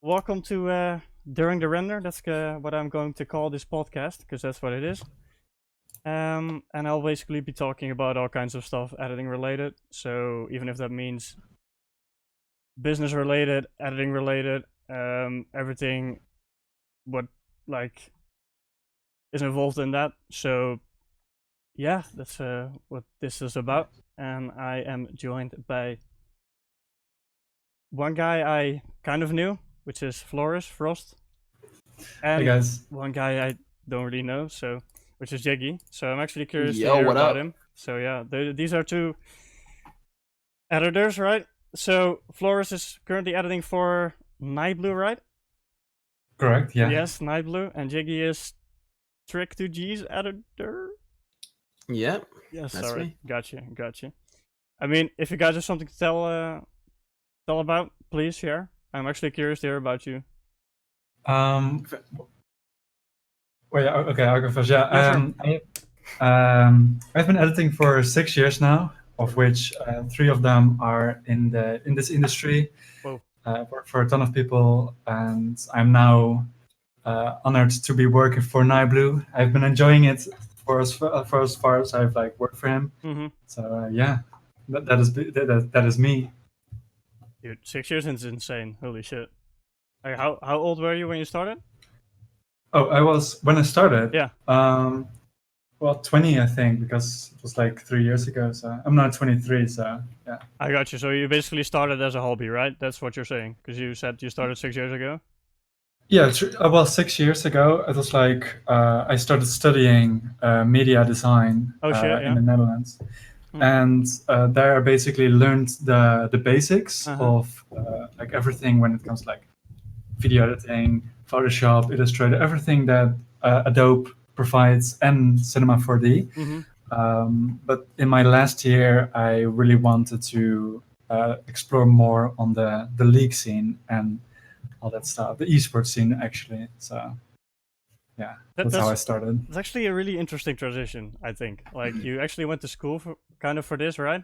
welcome to During the Render. That's what I'm going to call this podcast, because that's what it is. And I'll basically be talking about all kinds of stuff editing related. So even if that means business related, editing related, everything what like is involved in that. So yeah, that's what this is about. And I am joined by one guy I kind of knew, which is Frost, and Hey guys. one guy I don't really know, which is Jiggy. So I'm actually curious to Yo, hear what about up? him. So yeah, these are two editors, right? So Flores is currently editing for Nightblue, right? Correct, yeah. Yes, Nightblue, and Jiggy is Trick to G's editor. Yep. Yes, That's sorry, me. gotcha. I mean, if you guys have something to tell about, please share. I'm actually curious to hear about you. Well, yeah, okay, I'll go first. Yeah, Yeah, I've been editing for 6 years now, of which 3 of them are in this industry. Whoa. Work for a ton of people, and I'm now honored to be working for Nightblue. I've been enjoying it for as far as I've worked for him. Mm-hmm. So yeah, that is me. Dude, 6 years is insane. Holy shit. Like, how old were you when you started? Oh, I was when I started. Yeah. Well, 20, I think, because it was 3 years ago. So I'm now 23. So yeah. I got you. So you basically started as a hobby, right? That's what you're saying, because you said you started 6 years ago. Yeah. Well, 6 years ago, it was I started studying media design Oh, shit, yeah. in the Netherlands. And there I basically learned the basics of everything when it comes to video editing, Photoshop, Illustrator, everything that Adobe provides, and Cinema 4D. But in my last year, I really wanted to explore more on the league scene and all that stuff, the esports scene actually. So yeah, that's how I started. It's actually a really interesting transition, I think. You actually went to school for this, right?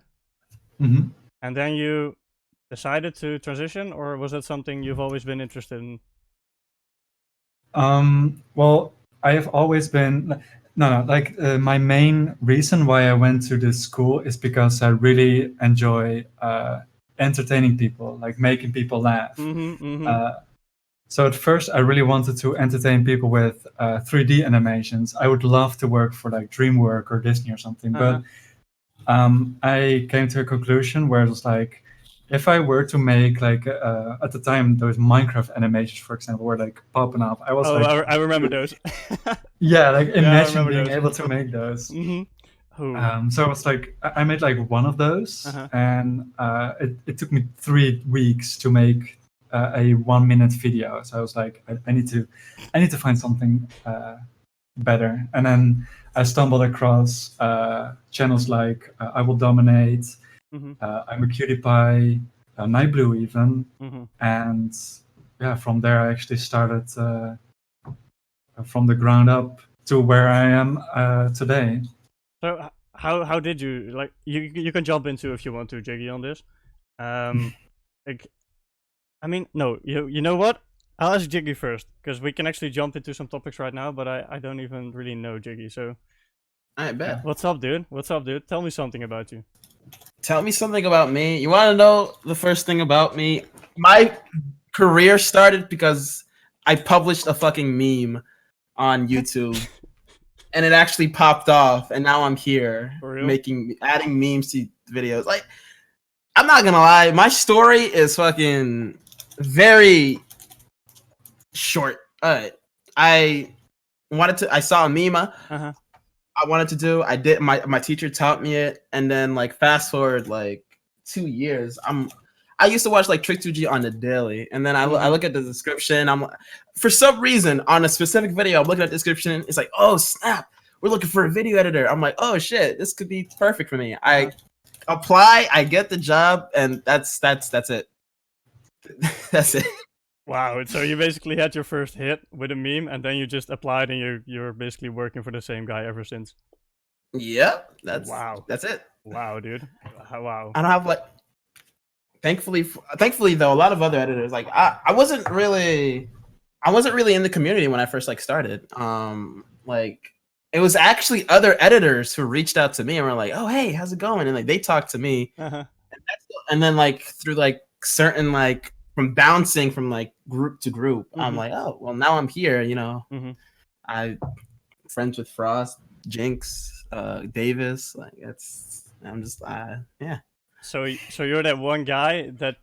Mm-hmm. And then you decided to transition, or was that something you've always been interested in? Well, I have always been my main reason why I went to this school is because I really enjoy entertaining people, making people laugh. So at first I really wanted to entertain people with 3D animations. I would love to work for DreamWorks or Disney or something, but I came to a conclusion where it was if I were to make at the time those Minecraft animations, for example, were popping up, I was I remember those. Yeah, imagine being those. able to make those. Mm-hmm. So it was I made one of those, and it took me 3 weeks to make a 1 minute video. So I was I need to find something better. And then I stumbled across channels I Will Dominate, I'm a Cutie Pie, Nightblue even, and yeah, from there I actually started from the ground up to where I am today. So how did you you can jump into if you want to, Jiggy, on this. I mean, no, you know what? I'll ask Jiggy first, because we can actually jump into some topics right now, but I don't even really know Jiggy, so... I bet. What's up, dude? Tell me something about you. Tell me something about me. You want to know the first thing about me? My career started because I published a fucking meme on YouTube, and it actually popped off, and now I'm here adding memes to videos. I'm not gonna lie, my story is fucking very short. I saw a meme. I wanted to do. I did. My teacher taught me it, and then fast forward 2 years. I used to watch Trick 2G on the daily, and then I look at the description. For some reason on a specific video, I'm looking at the description. It's oh snap, we're looking for a video editor. I'm oh shit, this could be perfect for me. I apply, I get the job, and that's it. That's it. Wow, so you basically had your first hit with a meme, and then you just applied, and you're basically working for the same guy ever since. Yep, wow. That's it. Wow, dude. Wow. I don't have thankfully though, a lot of other editors, like I wasn't really in the community when I first like started. Like it was actually other editors who reached out to me and were like, "Oh, hey, how's it going?" And like they talked to me, and then like through like certain like from bouncing from like group to group, I'm like, "Oh, well, now I'm here." You know, I friends with Frost, Jinx, Davis. Like I'm just yeah. So you're that one guy that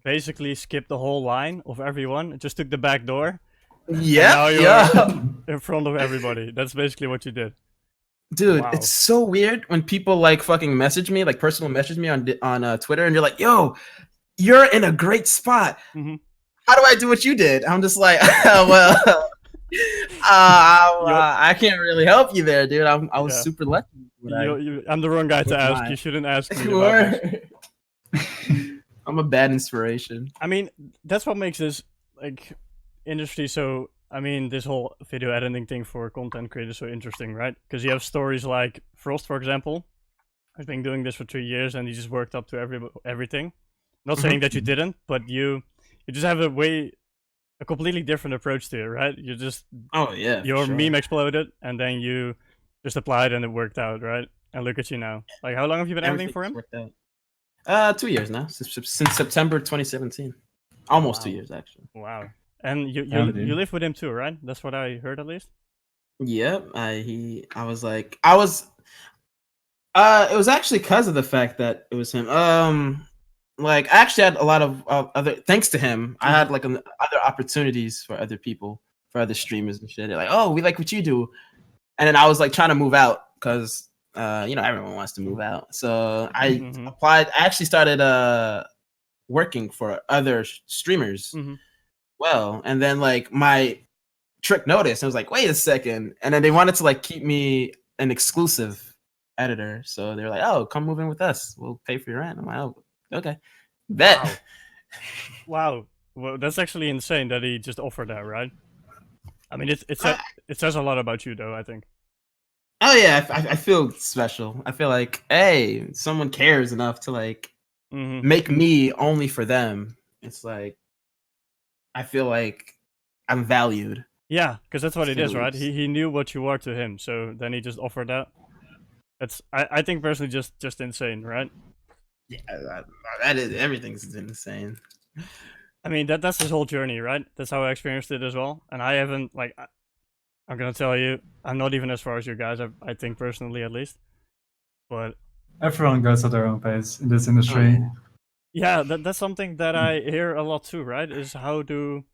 basically skipped the whole line of everyone, just took the back door. Yeah, yeah. In front of everybody. That's basically what you did. Dude, wow. It's so weird when people like fucking message me, like personal message me on Twitter, and you're like, "Yo, you're in a great spot. How do I do what you did?" I'm just like, "Well, I can't really help you there, dude. I was super lucky." I'm the wrong guy to ask. You shouldn't ask me about this. I'm a bad inspiration. I mean, that's what makes this like industry so. I mean, this whole video editing thing for content creators is so interesting, right? Because you have stories like Frost, for example, who's been doing this for 3 years and he just worked up to everything. Not saying that you didn't, but you just have a completely different approach to it, right? You just your meme exploded and then you just applied and it worked out, right? And look at you now. Like, how long have you been editing for him? 2 years now, since September 2017. Almost 2 years, actually. Wow. And you live with him too, right? That's what I heard, at least. Yep. It was actually because of the fact that it was him. Like I actually had a lot of other, thanks to him, I had like other opportunities for other people, for other streamers and shit. They're like, "Oh, we like what you do," and then I was like trying to move out because everyone wants to move out. So I applied. I actually started working for other streamers. Well, and then like my trick noticed, I was like, "Wait a second," and then they wanted to like keep me an exclusive editor, so they're like, "Oh, come move in with us. We'll pay for your rent." I'm like, "Oh, okay, bet." Wow. Well, that's actually insane that he just offered that, right? I mean, it says a lot about you, though, I think. Oh yeah, I feel special. I feel like, hey, someone cares enough to like make me only for them. It's like I feel like I'm valued. Yeah, because that's what it is, right? He knew what you are to him, so then he just offered that. That's I think personally just insane, right? Yeah, that is, everything's insane. I mean that's his whole journey, right? That's how I experienced it as well. And I haven't like I'm gonna tell you, I'm not even as far as you guys. I think personally, at least. But everyone goes at their own pace in this industry. Yeah, that's something that I hear a lot too, right? Is how do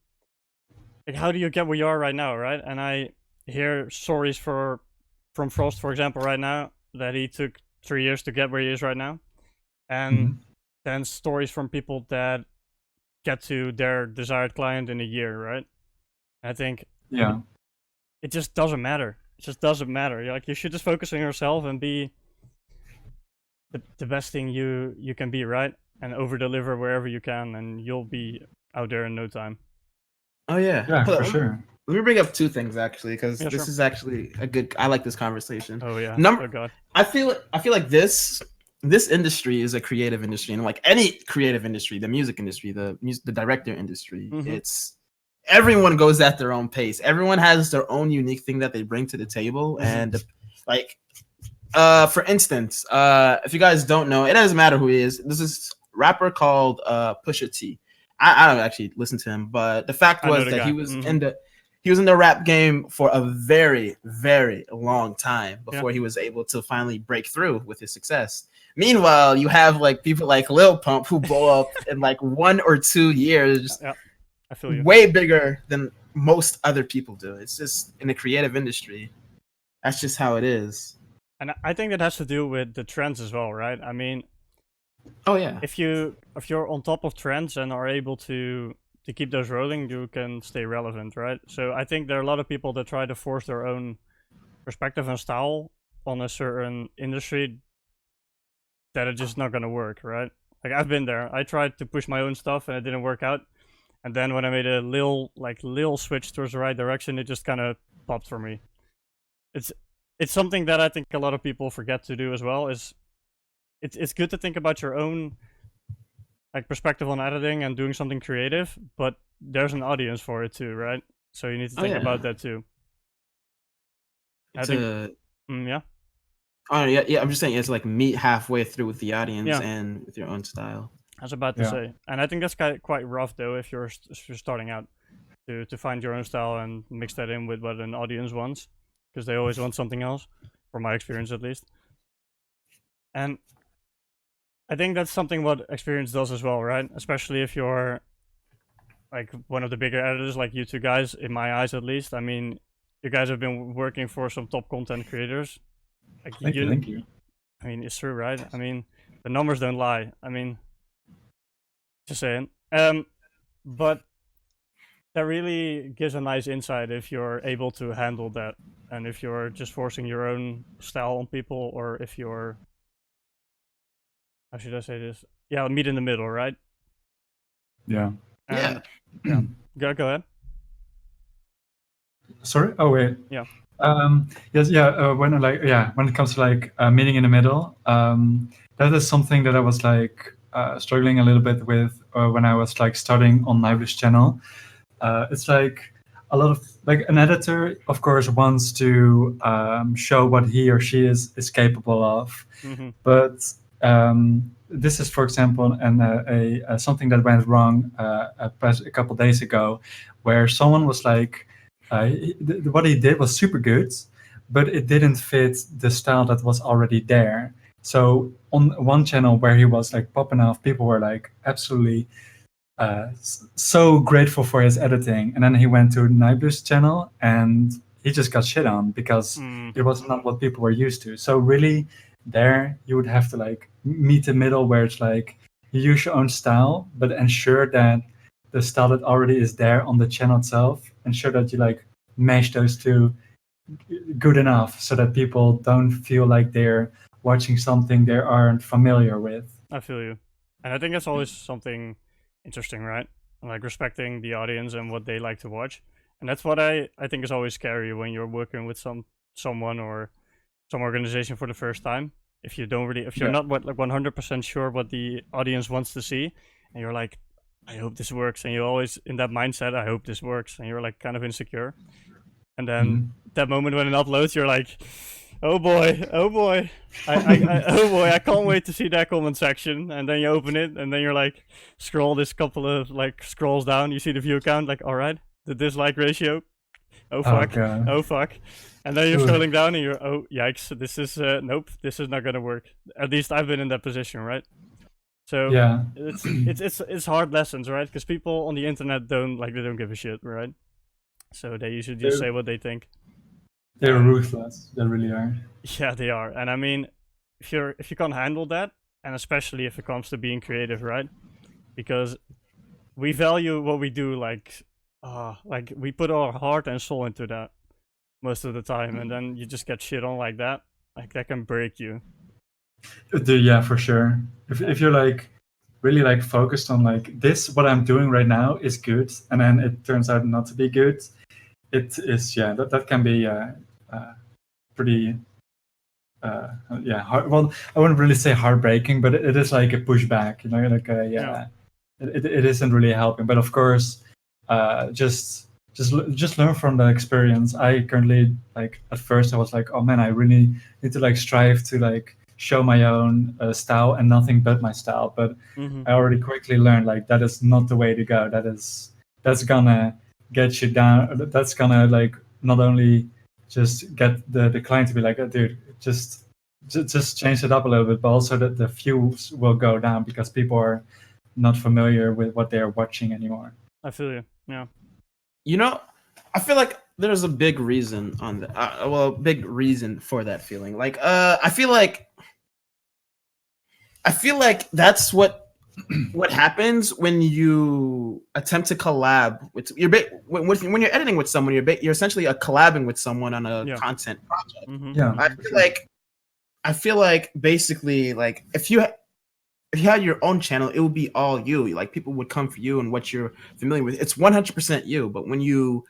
you get where you are right now, right? And I hear stories from Frost, for example, right now, that he took 3 years to get where he is right now. And then stories from people that get to their desired client in a year, right? I think it just doesn't matter. It just doesn't matter. Like, you should just focus on yourself and be the best thing you can be, right? And over deliver wherever you can, and you'll be out there in no time. Oh yeah, for sure. Let me bring up two things actually, because this is actually a good. I like this conversation. Oh yeah. Oh god. I feel like this industry is a creative industry, and like any creative industry, the music industry, the director industry, it's everyone goes at their own pace. Everyone has their own unique thing that they bring to the table, and like, for instance, if you guys don't know, it doesn't matter who he is. This is rapper called Pusha T. I don't actually listen to him, but the fact was that he was in the rap game for a very, very long time before he was able to finally break through with his success. Meanwhile, you have like people like Lil Pump who blow up in like 1 or 2 years. Yeah, I feel you. Way bigger than most other people do. It's just in the creative industry. That's just how it is. And I think that has to do with the trends as well, right? I mean, if you're on top of trends and are able to keep those rolling, you can stay relevant, right? So I think there are a lot of people that try to force their own perspective and style on a certain industry that are just not gonna work, right? Like, I've been there. I tried to push my own stuff and it didn't work out. And then when I made a little switch towards the right direction, it just kind of popped for me. It's something that I think a lot of people forget to do as well. Is it's good to think about your own like perspective on editing and doing something creative, but there's an audience for it too, right? So you need to think about that too. It's yeah. Oh yeah. I'm just saying it's like meet halfway through with the audience Yeah. and with your own style. I was about to say, and I think that's quite rough though if you're starting out to find your own style and mix that in with what an audience wants, because they always want something else, from my experience at least. And I think that's something what experience does as well, right? Especially if you're like one of the bigger editors, like you two guys, in my eyes at least. I mean, you guys have been working for some top content creators. Like, Thank you. I mean, it's true, right? I mean, the numbers don't lie. I mean, just saying. But that really gives a nice insight if you're able to handle that, and if you're just forcing your own style on people, or if you're, how should I say this? Yeah, meet in the middle, right? Yeah. And, Go ahead. Sorry. Oh wait. Yeah. Yes. Yeah. When it comes to like meeting in the middle, that is something that I was like struggling a little bit with when I was like starting on Nible's channel. It's like a lot of like an editor, of course, wants to show what he or she is capable of, but this is, for example, something that went wrong a couple days ago, where someone was like, what he did was super good, but it didn't fit the style that was already there. So on one channel where he was like popping off, people were like absolutely so grateful for his editing, and then he went to Nible's channel and he just got shit on because it was not what people were used to. So really, there you would have to like meet the middle where it's like you use your own style, but ensure that the style that already is there on the channel itself, ensure that you like mesh those two good enough so that people don't feel like they're watching something they aren't familiar with. I feel you. And I think that's always something interesting, right? Like respecting the audience and what they like to watch. And that's what I think is always scary when you're working with someone or some organization for the first time. If you're not like 100% sure what the audience wants to see, and you're like, I hope this works, and you're always in that mindset, I hope this works, and you're like kind of insecure. And then that moment when it uploads, you're like, oh boy, oh boy, I can't wait to see that comment section. And then you open it, and then you're like, scroll this couple of like scrolls down, you see the view count, like, all right, the dislike ratio, oh fuck, oh fuck. And then you're scrolling down and you're, oh yikes, this is nope, this is not gonna work. At least I've been in that position, right? So yeah, it's hard lessons, right? Because people on the internet don't give a shit, right? So they usually just say what they think. They're ruthless. They really are. Yeah, they are. And I mean, if you can't handle that, and especially if it comes to being creative, right? Because we value what we do, like we put our heart and soul into that most of the time, and then you just get shit on like that can break you. Yeah, for sure. If you're like really like focused on like this, what I'm doing right now is good, and then it turns out not to be good, it is that can be pretty hard. Well, I wouldn't really say heartbreaking, but it is like a pushback, you know, like it isn't really helping. But of course, just learn from the experience. I currently like at first I was like, oh man, I really need to like strive to like show my own style and nothing but my style. But I already quickly learned like that is not the way to go. That's gonna get you down. That's gonna like not only just get the client to be like, oh, dude, just change it up a little bit, but also that the views will go down because people are not familiar with what they're watching anymore. I feel you. Yeah. You know, I feel like there's a big reason on that. Big reason for that feeling. Like, I feel like that's what happens when you attempt to collab with when you're editing with someone. You're essentially collabing with someone on a content project. Yeah, I feel like basically like if you had your own channel, it would be all you. Like people would come for you and what you're familiar with. It's 100% you. But when you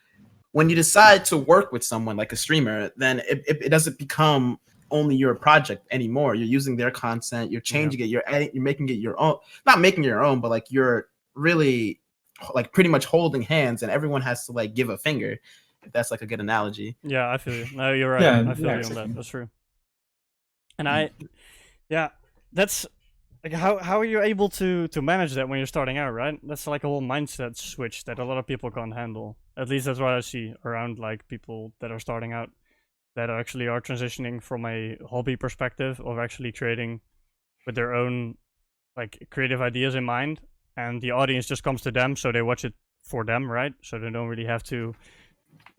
decide to work with someone like a streamer, then it doesn't become only your project anymore. You're using their content, you're changing it, you're adding, you're making it your own. Not making it your own, but like you're really like pretty much holding hands, and everyone has to like give a finger. If that's like a good analogy. Yeah, I feel you. No, you're right. Yeah, I feel you on exactly. that. That's true. And that's like how are you able to manage that when you're starting out, right? That's like a whole mindset switch that a lot of people can't handle. At least that's what I see around like people that are starting out, that actually are transitioning from a hobby perspective of actually creating with their own like creative ideas in mind, and the audience just comes to them, so they watch it for them, right? So they don't really have to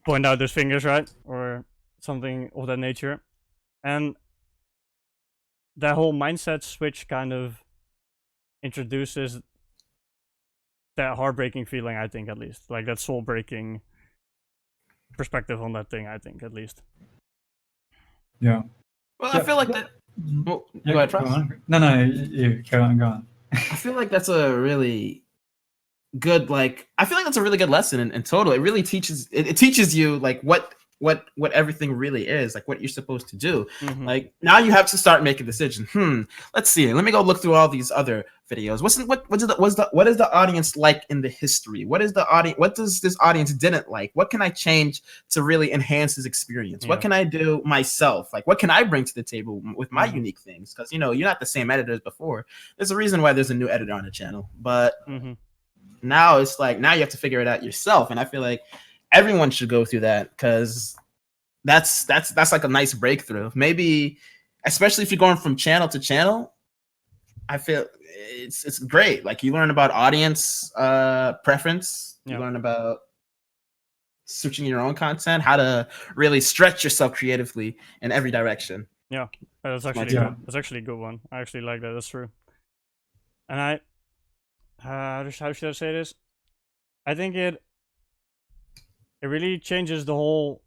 point out those fingers, right, or something of that nature. And that whole mindset switch kind of introduces that heartbreaking feeling, I think, at least. Like that soul breaking perspective on that thing, I think, at least. Yeah. Well, I feel like that. Well, Yeah, go ahead, go Frost. on. No, you go on. I feel like that's a really good, like, I feel like that's a really good lesson in total. It really teaches it teaches you like what everything really is, like what you're supposed to do. Like now you have to start making a decision. Let's see. Let me go look through all these other videos. What is the audience like in the history? What is the audience? What does this audience didn't like? What can I change to really enhance his experience? What can I do myself? Like what can I bring to the table with my unique things? Because you know you're not the same editor as before. There's a reason why there's a new editor on the channel, but now it's like now you have to figure it out yourself. And I feel like everyone should go through that because that's like a nice breakthrough. Maybe especially if you're going from channel to channel, I feel it's great. Like you learn about audience preference, you learn about switching your own content, how to really stretch yourself creatively in every direction. Yeah, that's actually good. That's actually a good one. I actually like that. That's true. And how should I say this? I think it really changes the whole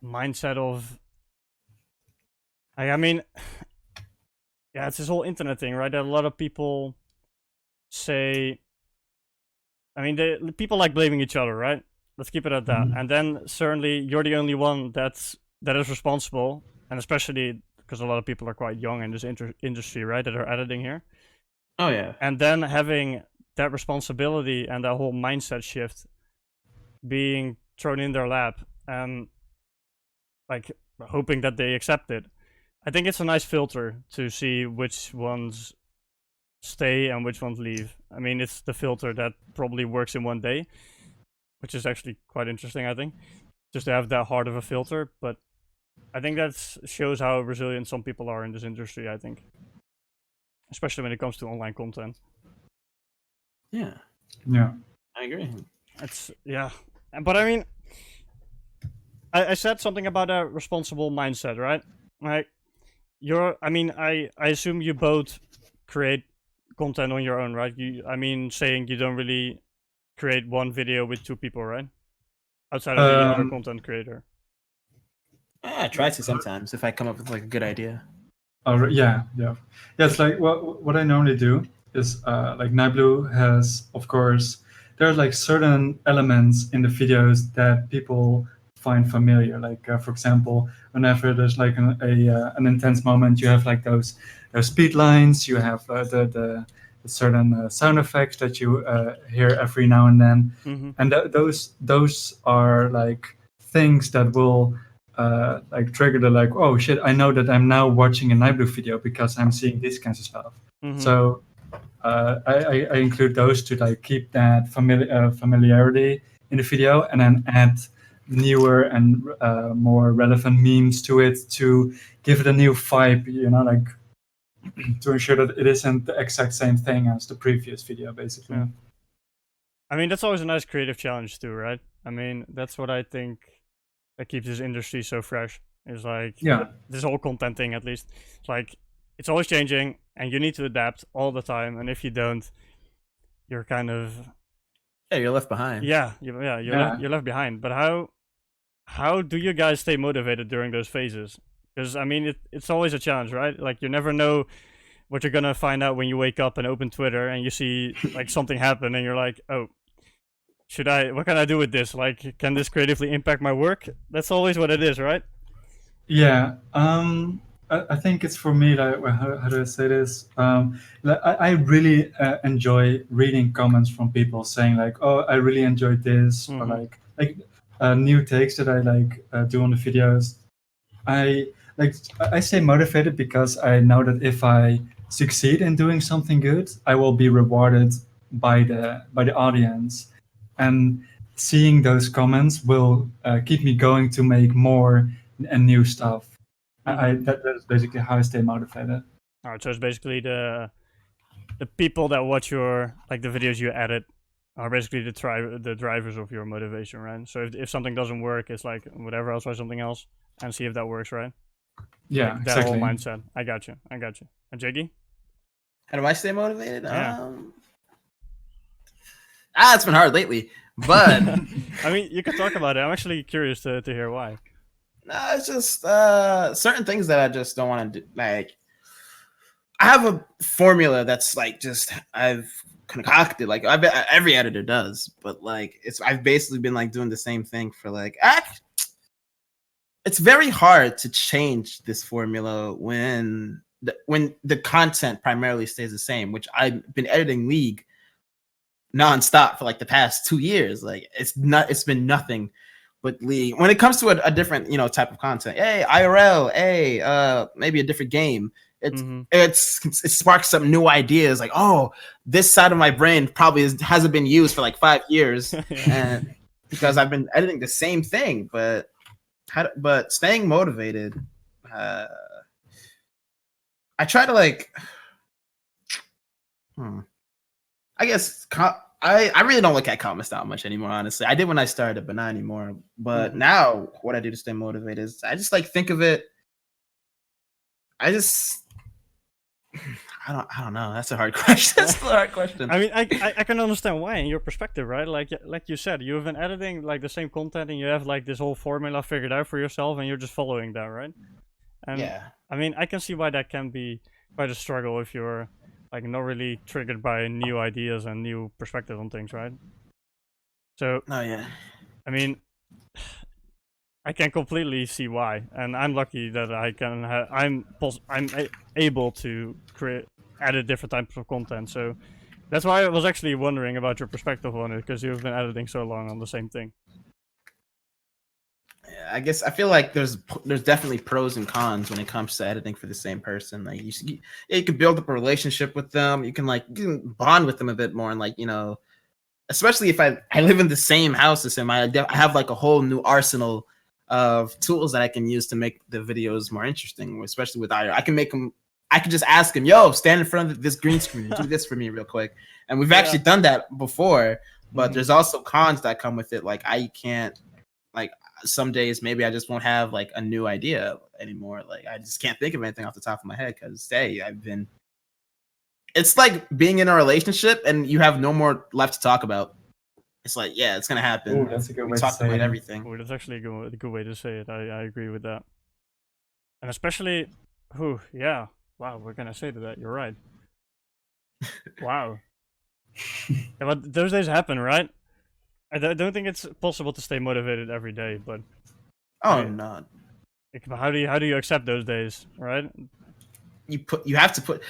mindset of. I mean, yeah, it's this whole internet thing, right? That a lot of people say. I mean, people like blaming each other, right? Let's keep it at that. And then certainly you're the only one that is responsible, and especially because a lot of people are quite young in this industry, right? That are editing here. Oh yeah. And then having that responsibility and that whole mindset shift being thrown in their lap and like hoping that they accept it. I think it's a nice filter to see which ones stay and which ones leave. I mean, it's the filter that probably works in one day, which is actually quite interesting, I think, just to have that hard of a filter. But I think that shows how resilient some people are in this industry, I think. Especially when it comes to online content. Yeah. Yeah. I agree. It's, yeah. But I mean, I said something about a responsible mindset, right? Like, I assume you both create content on your own, right? I mean, saying you don't really create one video with two people, right? Outside of the other content creator. I try to sometimes if I come up with like a good idea. Oh yeah. It's like what I normally do is like Nightblue has, of course, there are like certain elements in the videos that people find familiar. Like for example, whenever there's like an intense moment, you have like those speed lines. You have the certain sound effects that you hear every now and then, and those are like things that will. Like trigger the like, oh shit, I know that I'm now watching a Nightblue video because I'm seeing this kinds of stuff. So I include those to like keep that familiarity in the video, and then add newer and more relevant memes to it to give it a new vibe, you know, like to ensure that it isn't the exact same thing as the previous video, basically. Yeah. I mean, that's always a nice creative challenge too, right? I mean, that's what I think that keeps this industry so fresh. Is like this whole content thing, at least. It's like it's always changing, and you need to adapt all the time. And if you don't, you're kind of you're left behind. You're left behind. But how do you guys stay motivated during those phases? Because I mean, it's always a challenge, right? Like you never know what you're gonna find out when you wake up and open Twitter and you see like something happen, and you're like, oh. What can I do with this? Like, can this creatively impact my work? That's always what it is, right? Yeah, I think it's for me, like, well, how do I say this? Like, I really enjoy reading comments from people saying like, "Oh, I really enjoyed this," or Mm-hmm. like new takes that I like do on the videos. I like I stay motivated because I know that if I succeed in doing something good, I will be rewarded by the audience, and seeing those comments will keep me going to make more and new stuff. Mm-hmm. That is basically how I stay motivated. All right, so it's basically the people that watch your like the videos you edit are basically the drivers of your motivation, right? So if something doesn't work, it's like whatever, I'll try something else and see if that works, right? Yeah, Like that whole exactly. mindset. I got you. I got you. And Jiggy? How do I stay motivated? Yeah. It's been hard lately, but I mean, you could talk about it. I'm actually curious to hear why. no, it's just certain things that I just don't want to do. Like, I have a formula that's like just I've concocted. Like, I bet every editor does, but like I've basically been like doing the same thing for like. It's very hard to change this formula when the content primarily stays the same. Which I've been editing League nonstop for like the past 2 years. Like, it's been nothing but League. When it comes to a different type of content, hey IRL, hey maybe a different game, Mm-hmm. it sparks some new ideas. Like, oh, this side of my brain probably hasn't been used for like 5 years, and because I've been editing the same thing. But staying motivated, I try to like. I guess I really don't look at comments that much anymore. Honestly, I did when I started, but not anymore. But Mm-hmm. now, what I do to stay motivated is I just like think of it. I just I don't know. That's a hard question. That's a hard question. I mean, I can understand why in your perspective, right? Like you said, you've been editing like the same content and you have like this whole formula figured out for yourself and you're just following that, right? And Yeah. I mean, I can see why that can be quite a struggle if you're like not really triggered by new ideas and new perspective on things, right? So, Oh yeah. I mean, I can completely see why, and I'm lucky that I can. Able to create edit different types of content. So that's why I was actually wondering about your perspective on it because you've been editing so long on the same thing. I guess I feel like there's definitely pros and cons when it comes to editing for the same person. Like you can build up a relationship with them. You can bond with them a bit more, and like especially if I live in the same house as him, I have like a whole new arsenal of tools that I can use to make the videos more interesting. Especially with IR, I can just ask him, "Yo, stand in front of this green screen, do this for me real quick." And we've actually done that before. But there's also cons that come with it. Like I can't like. Some days maybe I just won't have like a new idea anymore. Like I just can't think of anything off the top of my head because it's like being in a relationship and you have no more left to talk about. It's like, yeah, it's gonna happen. Oh, that's a good We way to talked say about it. everything. Oh, that's actually a good way to say it. I agree with that. And especially, yeah. Wow, what can I say to that? You're right. Wow. Yeah, but those days happen, right? I don't think it's possible to stay motivated every day, but Oh no. how do you accept those days, right? You have to put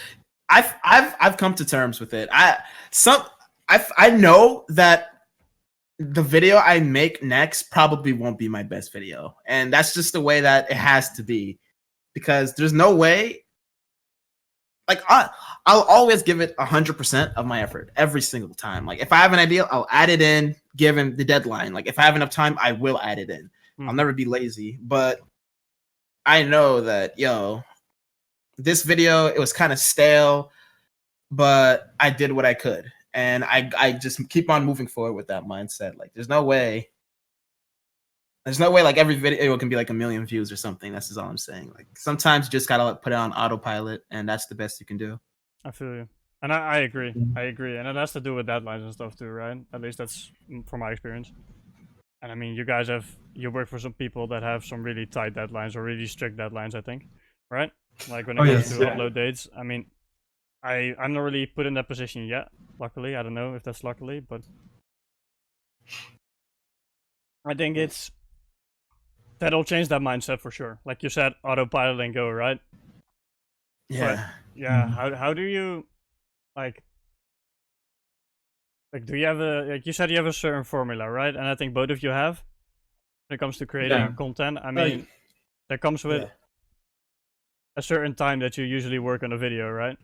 I've come to terms with it. I know that the video I make next probably won't be my best video. And that's just the way that it has to be. Because there's no way like I'll always give it 100% of my effort every single time. Like if I have an idea, I'll add it in, give him the deadline. Like if I have enough time, I will add it in. I'll never be lazy, but I know that this video, it was kind of stale, but I did what I could, and I just keep on moving forward with that mindset. Like there's no way like every video can be like 1 million views or something. That's just all I'm saying. Like sometimes you just gotta like, put it on autopilot, and that's the best you can do. I feel you, and I agree. I agree, and it has to do with deadlines and stuff too, right? At least that's from my experience. And I mean, you work for some people that have some really tight deadlines or really strict deadlines. I think, right? Like when it comes to upload dates. I mean, I'm not really put in that position yet. Luckily, I don't know if that's luckily, but I think it's that'll change that mindset for sure. Like you said, autopilot and go, right? Yeah. Yeah. Mhm. How do you like do you have a like you said you have a certain formula, right? And I think both of you have when it comes to creating Yeah. content. I Like, mean, that comes with yeah. a certain time that you usually work on a video, right?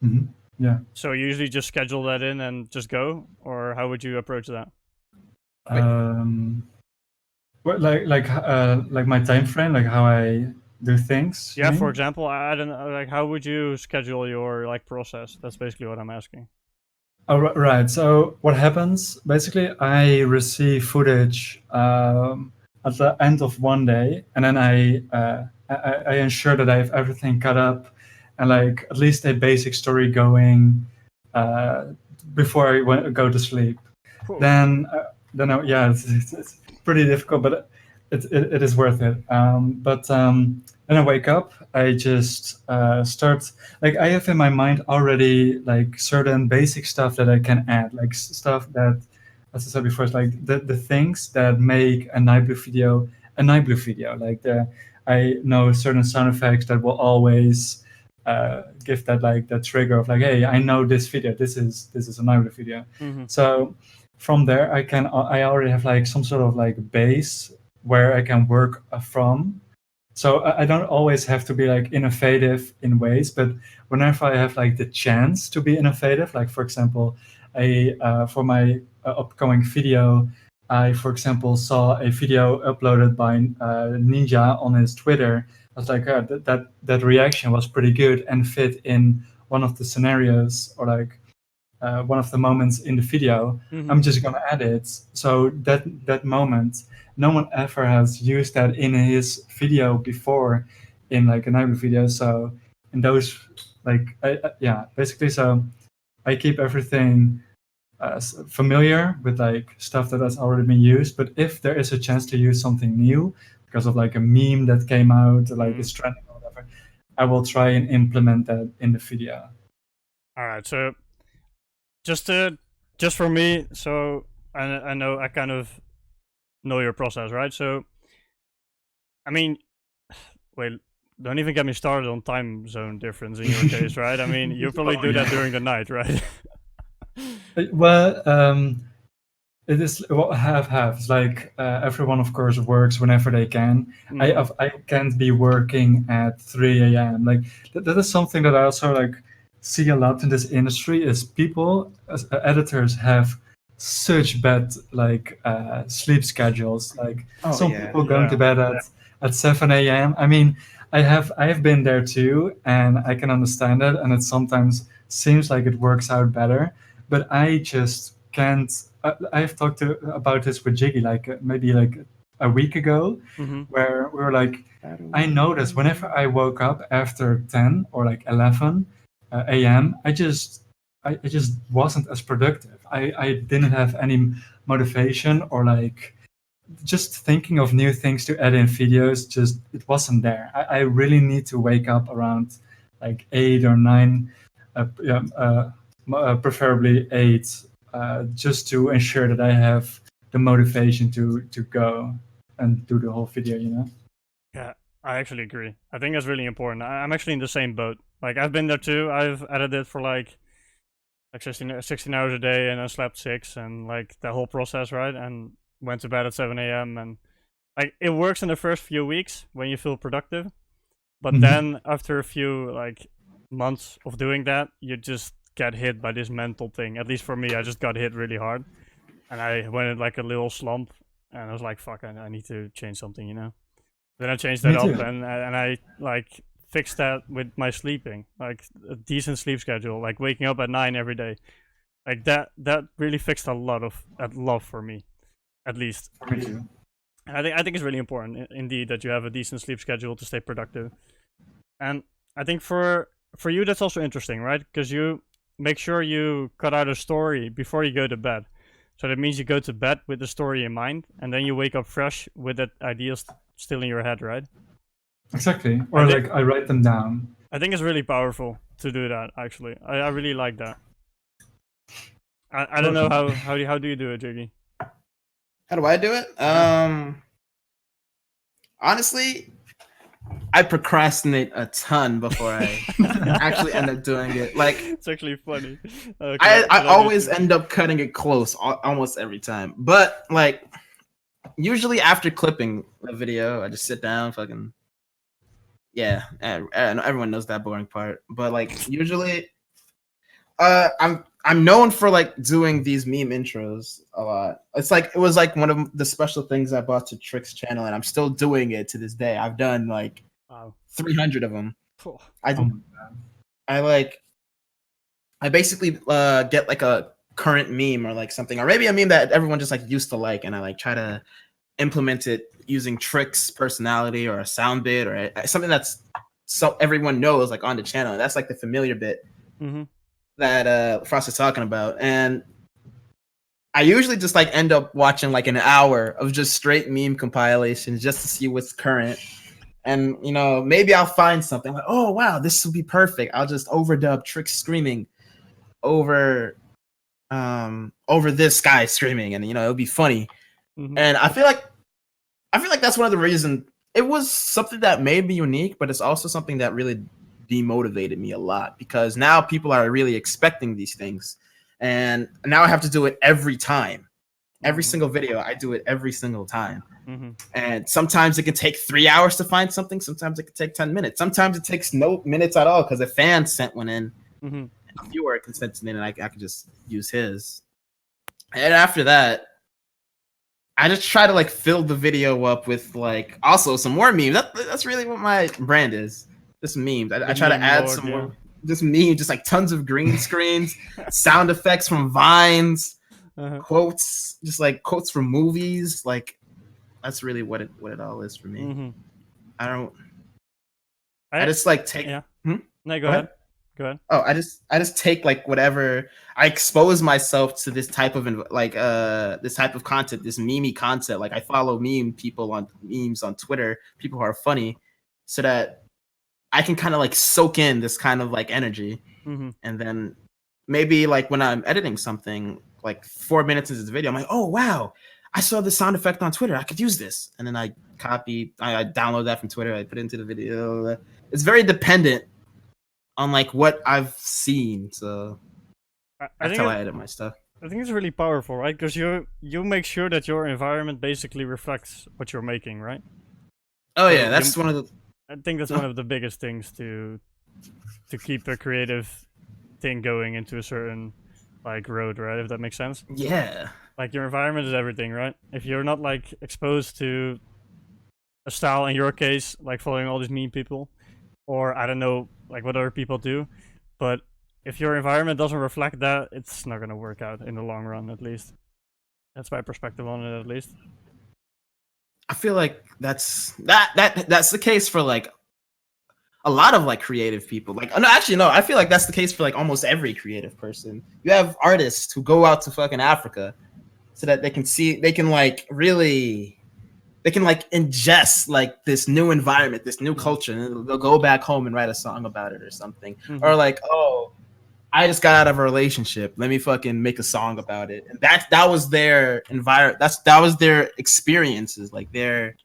Mhm. Yeah. So you usually just schedule that in and just go, or how would you approach that? Wait. What, like my time frame, like how I do things, you Yeah, for mean? example, I don't know, like how would you schedule your like process? That's basically what I'm asking. Oh, right. So what happens? Basically, I receive footage at the end of one day, and then I ensure that I have everything cut up, and like at least a basic story going uh, before go to sleep. Cool. Yeah, it's pretty difficult, but it is worth it. Then I wake up, I just start, like I have in my mind already like certain basic stuff that I can add, like stuff that, as I said before, it's like the things that make a night blue video a night blue video. Like I know certain sound effects that will always give that like that trigger of like, hey, I know this video. This is a night blue video. Mm-hmm. So from there, I already have like some sort of like base where I can work from. So I don't always have to be like innovative in ways, but whenever I have like the chance to be innovative, like for example, for my upcoming video, I for example saw a video uploaded by Ninja on his Twitter. I was like, that reaction was pretty good and fit in one of the scenarios, or like one of the moments in the video. Mm-hmm. I'm just gonna add it. So that moment, no one ever has used that in his video before, in like an Nightmare video. So in those, like, yeah, basically, so I keep everything familiar with like stuff that has already been used. But if there is a chance to use something new because of like a meme that came out, like it's trending or whatever, I will try and implement that in the video. All right. So just just for me, so I know I kind of know your process, right? So I mean, wait, don't even get me started on time zone difference in your case, right? I mean, you probably Oh, do that yeah. during the night, right? Well, it is well, half. It's like everyone, of course, works whenever they can. Mm-hmm. I can't be working at 3 a.m. Like that is something that I also like see a lot in this industry. Is people as editors have such bad like sleep schedules. Like Oh some yeah. people going to Yeah. bed at 7 a.m. I mean, I have been there too, and I can understand it. And it sometimes seems like it works out better, but I just can't. I've talked about this with Jiggy like maybe like a week ago, Mm-hmm. where we were like, I noticed whenever I woke up after 10 or like 11 a.m., I just wasn't as productive. I didn't have any motivation, or like just thinking of new things to add in videos. Just it wasn't there. I really need to wake up around like 8 or 9, yeah, preferably 8, just to ensure that I have the motivation to go and do the whole video. You know. Yeah, I actually agree. I think that's really important. I'm actually in the same boat. Like I've been there too. I've edited for like 16 hours a day and I slept 6 and like the whole process, right? And went to bed at 7 a.m. and like it works in the first few weeks when you feel productive, but Mhm. then after a few like months of doing that, you just get hit by this mental thing. At least for me, I just got hit really hard, and I went in like a little slump, and I was like, "Fuck, I need to change something," you know. Then I changed that Me up, too. and I like fixed that with my sleeping, like a decent sleep schedule, like waking up at 9 every day, like that really fixed a lot of love for me, at least. Me too. And I think it's really important, indeed, that you have a decent sleep schedule to stay productive. And I think for you that's also interesting, right? Because you make sure you cut out a story before you go to bed. So that means you go to bed with the story in mind, and then you wake up fresh with that idea still in your head, right? Exactly. I Or think like I write them down. I think it's really powerful to do that. Actually, I really like that. I don't know how do you do it, Jiggy? How do I do it? Yeah. Honestly, I procrastinate a ton before I actually end up doing it. Like, It's actually funny. I always end up cutting it close almost every time. But like, usually after clipping a video, I just sit down, fucking. Yeah, everyone knows that boring part. But like, usually, I'm known for like doing these meme intros a lot. It's like it was like one of the special things I brought to Trick's channel, and I'm still doing it to this day. I've done like 300 of them. Oh. I basically get like a current meme or like something, or maybe a meme that everyone just like used to like, and I like try to implement it using Trick's personality or a sound bit or something that's so everyone knows like on the channel. And that's like the familiar bit that Frost is talking about. And I usually just like end up watching like an hour of just straight meme compilations just to see what's current. And you know, maybe I'll find something like, oh wow, this will be perfect. I'll just overdub Trick screaming over this guy screaming, and you know, it'll be funny. And I feel like that's one of the reasons it was something that made me unique, but it's also something that really demotivated me a lot, because now people are really expecting these things, and now I have to do it every time. Every single video, I do it every single time. And sometimes it can take 3 hours to find something. Sometimes it can take 10 minutes. Sometimes it takes no minutes at all because a fan sent one in. A viewer can send it in, and I can just use his. And after that, I just try to like fill the video up with like also some more memes. That's really what my brand is. Just memes. I try to add some more. Just memes, just like tons of green screens, sound effects from Vines, quotes, just like quotes from movies. Like that's really what it all is for me. I just like take. No, go ahead. Go ahead. Oh, I just take like whatever. I expose myself to this type of this type of content, this meme content. Like I follow memes on Twitter, people who are funny, so that I can kind of like soak in this kind of like energy, and then maybe like when I'm editing something, like 4 minutes into the video, I'm like, oh wow, I saw this sound effect on Twitter, I could use this, and then I download that from Twitter, I put it into the video. It's very dependent on like what I've seen, so that's how I edit my stuff. I think it's really powerful, right? Because you make sure that your environment basically reflects what you're making, right? Oh yeah, that's one of the. I think that's one of the biggest things to keep a creative thing going into a certain like road, right? If that makes sense. Yeah. Like your environment is everything, right? If you're not like exposed to a style, in your case, like following all these meme people, or I don't know, like what other people do, but if your environment doesn't reflect that, it's not gonna work out in the long run, at least. That's my perspective on it, at least. I feel like that's the case for like a lot of like creative people. Like no, actually no, I feel like that's the case for like almost every creative person. You have artists who go out to fucking Africa so that they can like really ingest like this new environment, this new culture, and they'll go back home and write a song about it or something. Or like, oh, I just got out of a relationship, let me fucking make a song about it. And that was their environment. That was their experiences, like their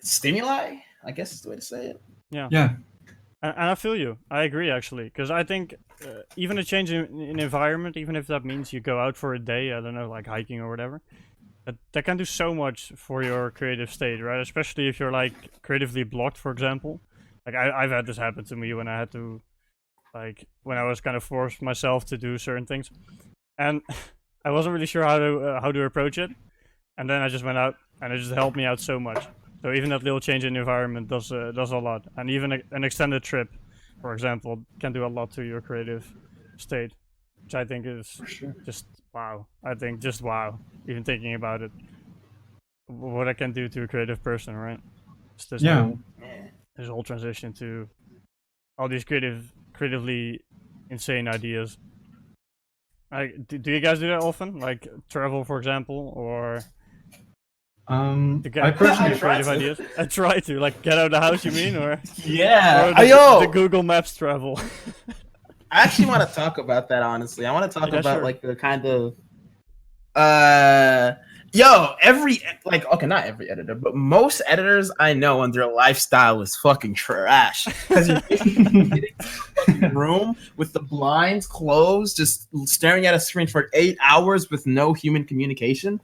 stimuli, I guess is the way to say it. Yeah. And I feel you. I agree, actually, because I think even a change in environment, even if that means you go out for a day, I don't know, like hiking or whatever, that can do so much for your creative state, right? Especially if you're like creatively blocked, for example. Like I've had this happen to me when I had to, like when I was kind of forced myself to do certain things, and I wasn't really sure how to approach it, and then I just went out and it just helped me out so much. So even that little change in environment does a lot, and even an extended trip, for example, can do a lot to your creative state, which I think is just wow. I think just wow. Even thinking about it, what I can do to a creative person, right? Just this whole transition to all these creatively insane ideas. Like, do you guys do that often? Like travel, for example, or to get I personally creative ideas? I try to like get out of the house. You mean, or yeah, or the Google Maps travel? I actually want to talk about that. Honestly, I want to talk about sure. like the kind of Yo, okay, not every editor, but most editors I know and their lifestyle is fucking trash. Because you're getting to a fucking room with the blinds closed, just staring at a screen for 8 hours with no human communication,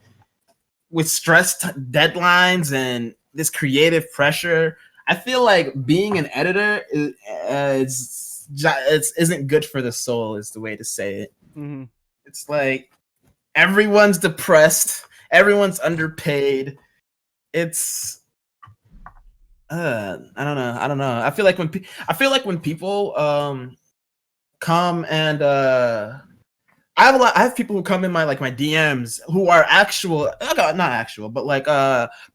with stressed deadlines and this creative pressure. I feel like being an editor isn't good for the soul, is the way to say it. Mm-hmm. It's like everyone's depressed. Everyone's underpaid. It's I don't know. I feel like when people come and I have people who come in my DMs who are not actual, but like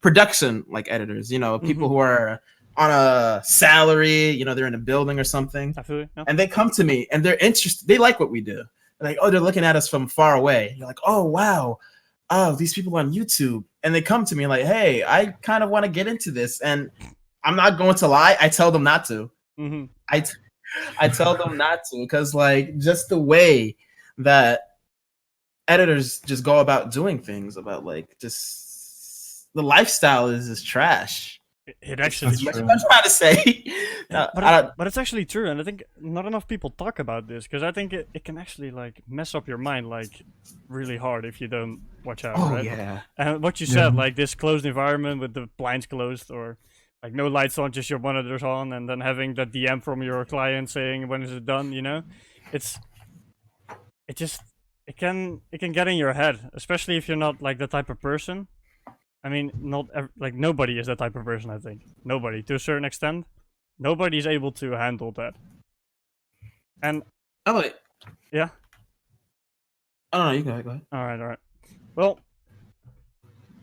production like editors, people who are on a salary, they're in a building or something. I feel you. Yeah. And they come to me and they're interested, they like what we do. Like, oh, they're looking at us from far away. You're like, oh wow. Oh, these people on YouTube, and they come to me like, hey, I kind of want to get into this, and I'm not going to lie, I tell them not to. Mm-hmm. I tell them not to, because like just the way that editors just go about doing things, about like just the lifestyle is trash. It actually, I'm trying to say, but it's actually true, and I think not enough people talk about this, because I think it can actually like mess up your mind like really hard if you don't watch out. Oh right? yeah. And what you said, like this closed environment with the blinds closed, or like no lights on, just your monitors on, and then having that DM from your client saying when is it done. It can get in your head, especially if you're not like the type of person. I mean, like nobody is that type of person. I think nobody, to a certain extent, nobody is able to handle that. And yeah. Oh no, you go ahead. All right. Well,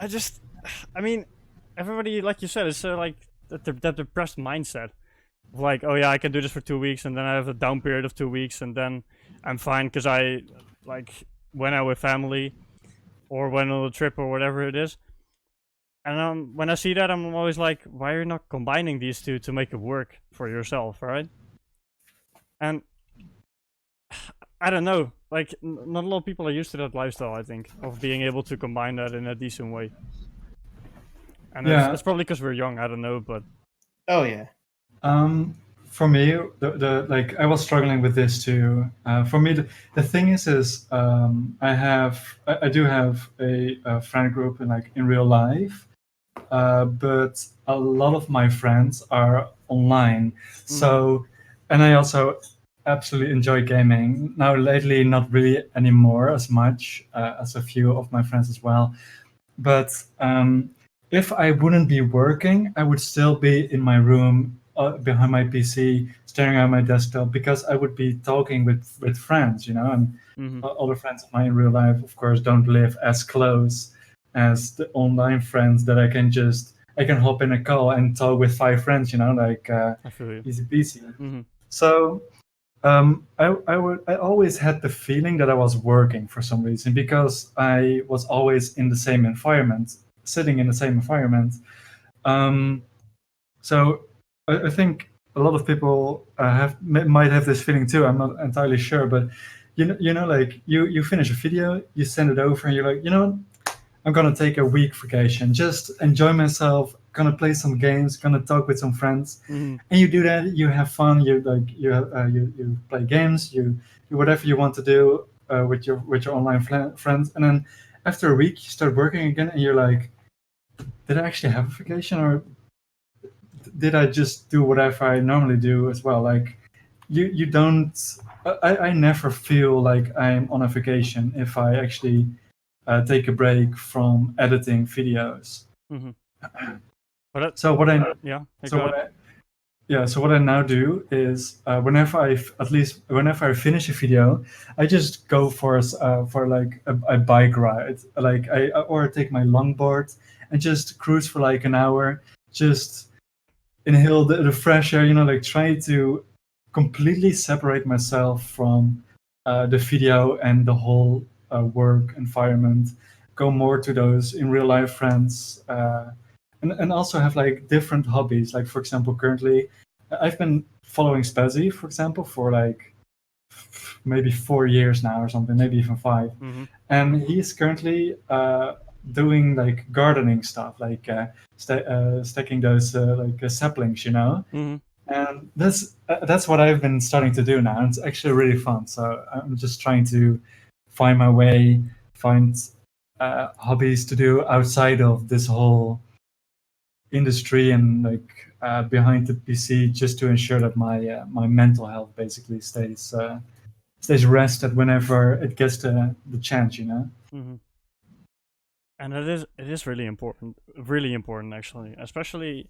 I mean, everybody, like you said, is like that depressed mindset. Like, oh yeah, I can do this for 2 weeks, and then I have a down period of 2 weeks, and then I'm fine because I like went out with family, or went on a trip, or whatever it is. And when I see that, I'm always like, why are you not combining these two to make it work for yourself, right? And I don't know, like not a lot of people are used to that lifestyle, I think, of being able to combine that in a decent way. And it's probably because we're young, I don't know, but... Oh yeah. For me, like I was struggling with this too. For me, the thing is I do have a friend group in real life, but a lot of my friends are online. So, and I also absolutely enjoy gaming. Now lately, not really anymore as much as a few of my friends as well. But if I wouldn't be working, I would still be in my room behind my PC, staring at my desktop, because I would be talking with friends, and other friends of mine in real life, of course, don't live as close as the online friends that I can hop in a call and talk with 5 friends, like easy peasy. So I always had the feeling that I was working for some reason, because I was always in the same environment, sitting in the same environment. So I think a lot of people might have this feeling too. I'm not entirely sure, but like you finish a video, you send it over, and you're like, I'm gonna take a week vacation, just enjoy myself, gonna play some games, gonna talk with some friends, and you do that. You have fun. You play games. You do whatever you want to do with your online friends, and then after a week you start working again, and you're like, did I actually have a vacation, or did I just do whatever I normally do as well? Like, you don't. I never feel like I'm on a vacation if I actually take a break from editing videos. So what I now do is whenever I finish a video, I just go for like a bike ride, or take my longboard and just cruise for like an hour, just inhale the fresh air, like try to completely separate myself from the video and the whole work environment, go more to those in real life friends, and also have like different hobbies. Like, for example, currently I've been following Spazzy, for example, for like maybe 4 years now or something, maybe even 5. And he's currently doing like gardening stuff, like stacking those saplings, you know. Mm-hmm. And that's what I've been starting to do now. And it's actually really fun. So I'm just trying to find my way, find hobbies to do outside of this whole industry and like behind the PC, just to ensure that my mental health basically stays rested whenever it gets the chance, you know. Mm-hmm. And it is really important actually, especially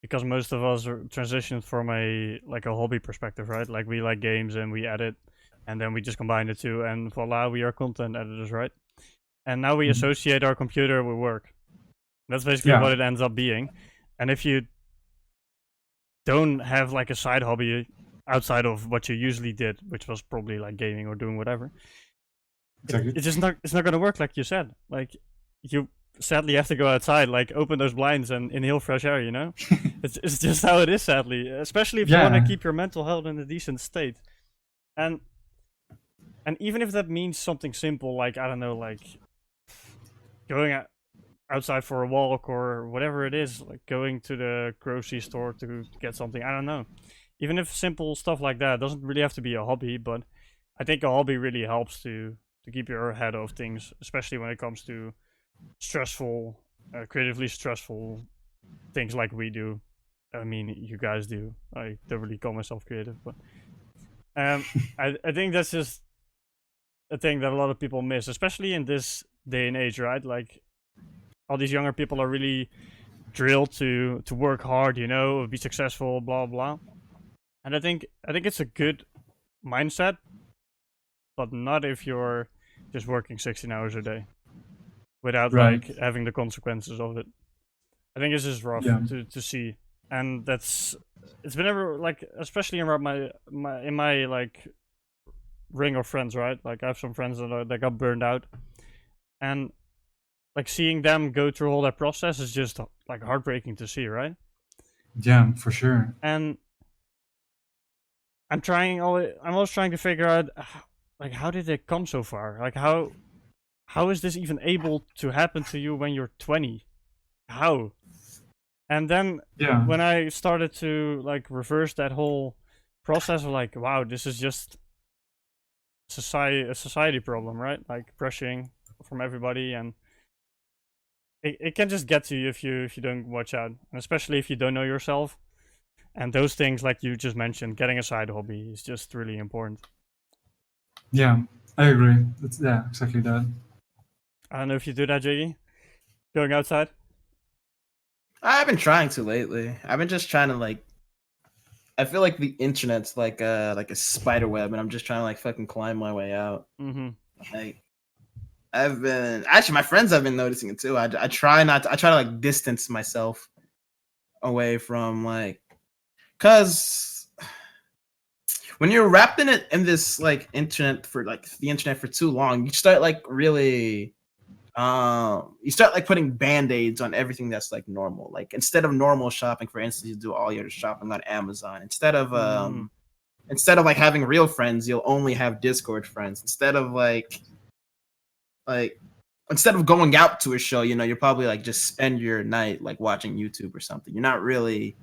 because most of us are transitioned from a hobby perspective, right? Like we like games and we edit, and then we just combine the two, and voila, we are content editors, right? And now we Mhm. associate our computer with work. That's basically Yeah. what it ends up being. And if you don't have like a side hobby outside of what you usually did, which was probably like gaming or doing whatever, Exactly. it's not gonna work like you said. Like you sadly have to go outside, like open those blinds and inhale fresh air, you know? It's just how it is, sadly. Especially if you want to Yeah. keep your mental health in a decent state. And even if that means something simple, like I don't know, like going outside for a walk or whatever it is, like going to the grocery store to get something, I don't know. Even if simple stuff like that doesn't really have to be a hobby, but I think a hobby really helps to keep your head of things, especially when it comes to stressful, creatively stressful things like we do. I mean, you guys do. I don't really call myself creative, but I think that's just a thing that a lot of people miss, especially in this day and age, right? Like all these younger people are really drilled to work hard, you know, be successful, blah blah. And I think it's a good mindset, but not if you're just working 16 hours a day without Right. like having the consequences of it. I think it's just rough Yeah. to see, and it's been ever like, especially around my like ring of friends, right? Like I have some friends that got burned out, and like seeing them go through all that process is just like heartbreaking to see, right? Yeah, for sure. And I'm always trying to figure out like how did it come so far? Like how is this even able to happen to you when you're 20? How? And then Yeah. when I started to like reverse that whole process of like, wow, this is just a society problem, right? Like pressuring from everybody, and it can just get to you if you don't watch out, and especially if you don't know yourself. And those things, like you just mentioned, getting a side hobby is just really important. Yeah, I agree. Yeah, exactly that. I don't know if you do that, Jiggy. Going outside. I've been trying to lately. I've been just trying to like. I feel like the internet's like a spider web, and I'm just trying to like fucking climb my way out. Mm-hmm. Like I've been actually, my friends have been noticing it too. I try not to. I try to like distance myself away from like, cause when you're wrapped in it in this like internet for like the internet for too long, you start like really you start like putting band-aids on everything that's like normal. Like instead of normal shopping, for instance, you do all your shopping on Amazon. Instead of like having real friends, you'll only have Discord friends. Like instead of going out to a show, you know, you'll probably like just spend your night like watching YouTube or something. You're not really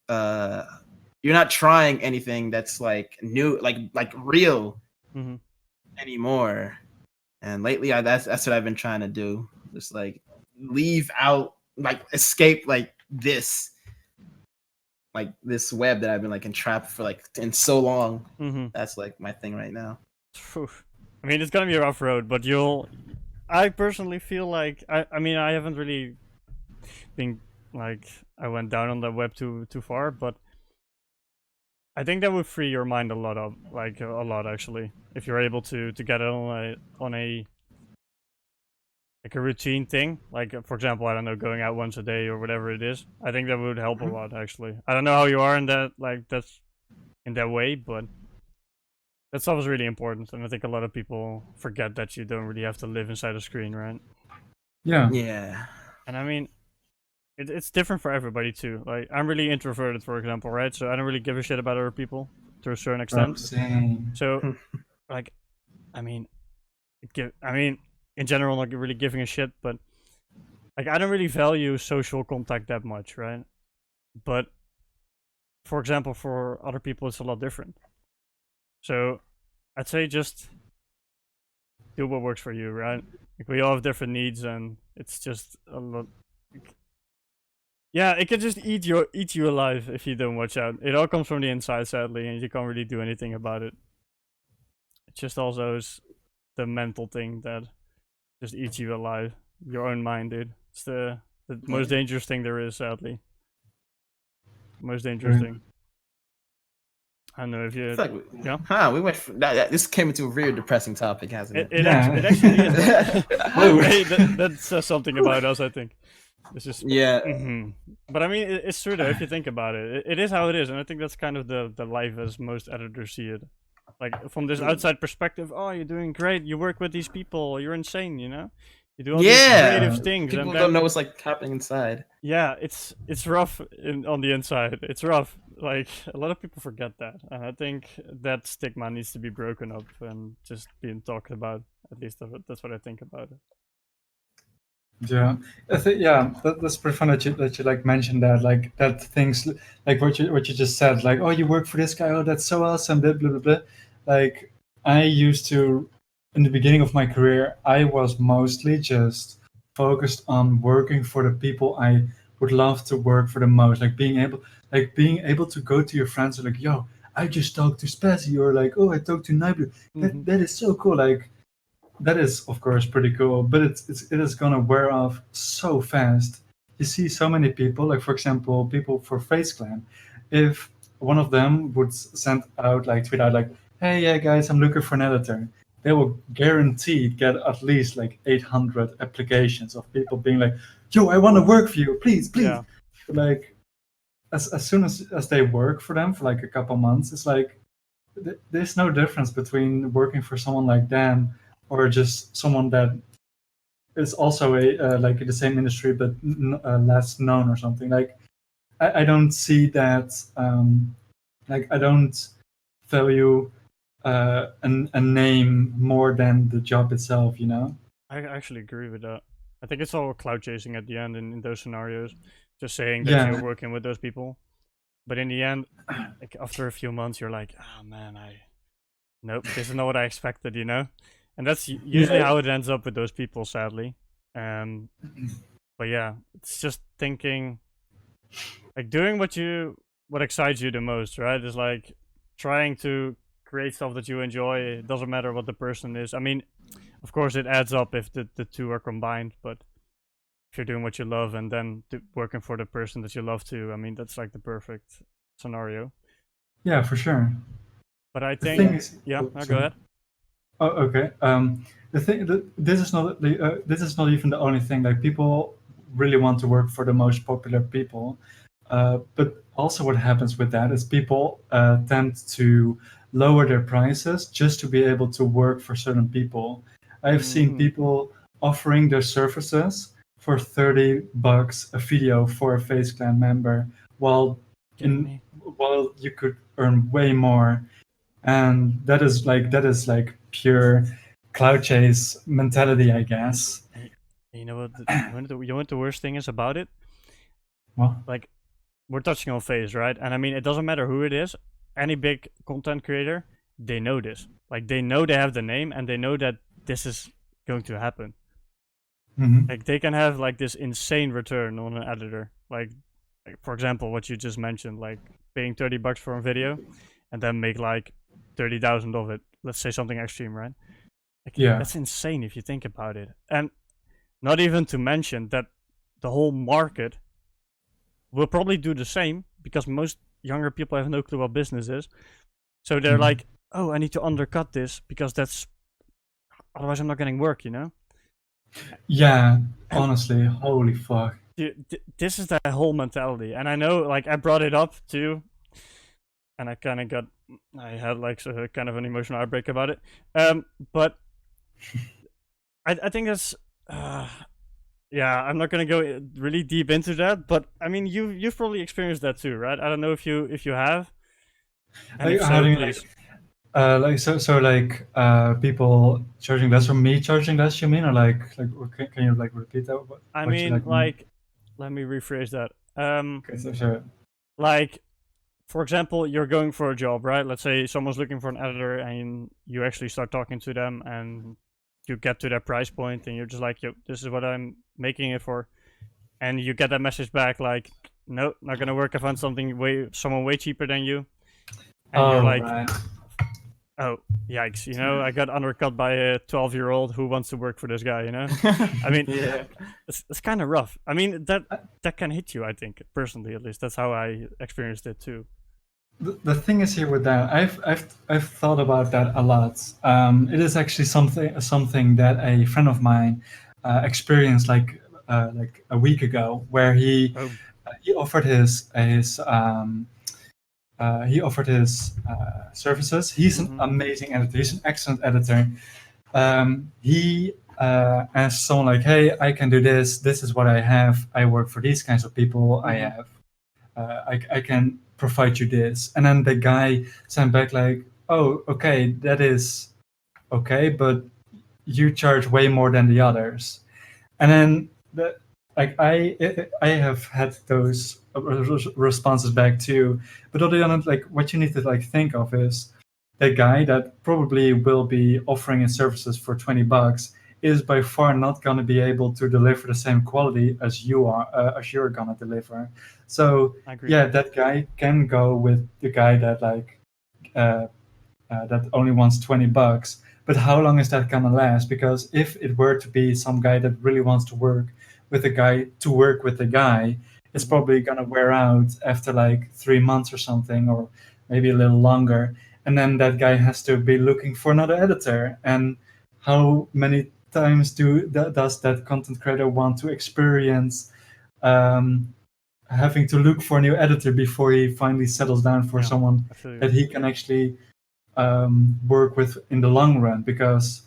you're not trying anything that's like new, like real Mm-hmm. anymore. And lately, that's what I've been trying to do. Just like leave out, like escape, like this web that I've been like entrapped for like in so long. Mm-hmm. That's like my thing right now. I mean, it's gonna be a rough road, but I personally feel like I mean, I haven't really been like I went down on the web too far, but I think that would free your mind a lot actually, if you're able to get it on a like a routine thing. Like for example, I don't know, going out once a day or whatever it is. I think that would help a lot actually. I don't know how you are in that in that way, but that stuff is really important, and I think a lot of people forget that you don't really have to live inside a screen, right? Yeah. Yeah. And I mean, it's different for everybody too. Like I'm really introverted, for example, right? So I don't really give a shit about other people to a certain extent. Same. So, like, I mean, in general not really giving a shit, but like I don't really value social contact that much, right? But for example, for other people it's a lot different. So I'd say just do what works for you, right? Like we all have different needs, and it's just a lot. Yeah, it can just eat you alive if you don't watch out. It all comes from the inside, sadly, and you can't really do anything about it. It just also is the mental thing that just eats you alive. Your own mind, dude. It's the most dangerous thing there is, sadly. Most dangerous thing. I don't know if you. Like yeah. We went. This came into a very depressing topic, hasn't it? It actually is. Hey, that says something about us, I think. It's just yeah. But I mean, it's true though. If you think about it, it is how it is, and I think that's kind of the life as most editors see it. Like from this outside perspective, oh, you're doing great. You work with these people. You're insane, you know. You do all these creative things. People and don't know what's like happening inside. Yeah, it's rough on the inside. It's rough. Like a lot of people forget that, and I think that stigma needs to be broken up and just being talked about. At least that's what I think about it. Yeah, I think that's pretty fun that you like mentioned that, like that things like what you just said, like, oh, you work for this guy, oh, that's so awesome, blah blah blah blah. Like I used to, in the beginning of my career, I was mostly just focused on working for the people I would love to work for the most, like being able to go to your friends and like, yo, I just talked to Spazzy, or like, oh, I talked to Niblu. That is so cool. Like that is of course pretty cool, but it is gonna wear off so fast. You see so many people, like for example, people for Face Clan. If one of them would tweet out like, hey, yeah guys, I'm looking for an editor, they will guaranteed get at least like 800 applications of people being like, yo, I want to work for you, please. Yeah. Like as soon as they work for them for like a couple months, it's like there's no difference between working for someone like Dan or just someone that is also like in the same industry but less known or something. Like I don't see that. Like I don't value a name more than the job itself. You know. I actually agree with that. I think it's all cloud chasing at the end in those scenarios. Just saying that you're working with those people, but in the end, like after a few months, you're like, oh man, nope, this is not what I expected. You know. And that's usually how it ends up with those people, sadly. But yeah, it's just thinking, like doing what excites you the most, right? Is like trying to create stuff that you enjoy. It doesn't matter what the person is. I mean, of course, it adds up if the two are combined. But if you're doing what you love and then working for the person that you love too, I mean, that's like the perfect scenario. Yeah, for sure. But I think, go ahead. Oh, okay. This is not even the only thing. Like people really want to work for the most popular people, but also what happens with that is people tend to lower their prices just to be able to work for certain people. I've seen people offering their services for $30 a video for a Face Clan member, while you could earn way more. And that is like pure cloud chase mentality, I guess. You know what? You know what the worst thing is about it? What? Like, we're touching on phase, right? And I mean, it doesn't matter who it is. Any big content creator, they know this. Like, they know they have the name, and they know that this is going to happen. Like, they can have like this insane return on an editor. Like for example, what you just mentioned, like paying $30 for a video, and then make like 30,000 of it. Let's say something extreme, right? Like, that's insane if you think about it. And not even to mention that the whole market will probably do the same, because most younger people have no clue what business is. So they're like, oh, I need to undercut this because otherwise I'm not getting work, you know? Yeah, honestly, holy fuck. This is that whole mentality. And I know, like, I brought it up too, and I had like a kind of an emotional outbreak about it. But I think that's, I'm not gonna go really deep into that. But I mean, you've probably experienced that too, right? I don't know if you have. And if so, please. People charging less or me charging less, you mean? Or or can you like repeat that? I What you mean, mean? like, let me rephrase that. Okay, so Like, for example, you're going for a job, right? Let's say someone's looking for an editor, and you actually start talking to them, and you get to that price point, and you're just like, "Yo, this is what I'm making it for," and you get that message back, like, "No, not gonna work. I found someone way cheaper than you," and you're like, right. "Oh, yikes!" I got undercut by a 12-year-old who wants to work for this guy. I mean, Yeah. it's kind of rough. I mean, that can hit you. I think personally, at least, that's how I experienced it too. The thing is here with that, I've thought about that a lot. It is actually something that a friend of mine experienced like a week ago, where he Oh, offered his services. He's an amazing editor. He's an excellent editor. He asked someone like, "Hey, I can do this. This is what I have. I work for these kinds of people. I have. I can provide you this." And then the guy sent back like, "Oh, okay, that is okay, but you charge way more than the others." And then I have had those responses back too. But on the other hand, like what you need to like think of is the guy that probably will be offering his services for $20 is by far not going to be able to deliver the same quality as you're going to deliver. So I agree. yeah, that guy can go with the guy that that only wants $20. But how long is that gonna last? Because if it were to be some guy that really wants to work with the guy, it's probably gonna wear out after like 3 months or something, or maybe a little longer. And then that guy has to be looking for another editor. And how many times does that content creator want to experience having to look for a new editor before he finally settles down for someone that he can actually work with in the long run? Because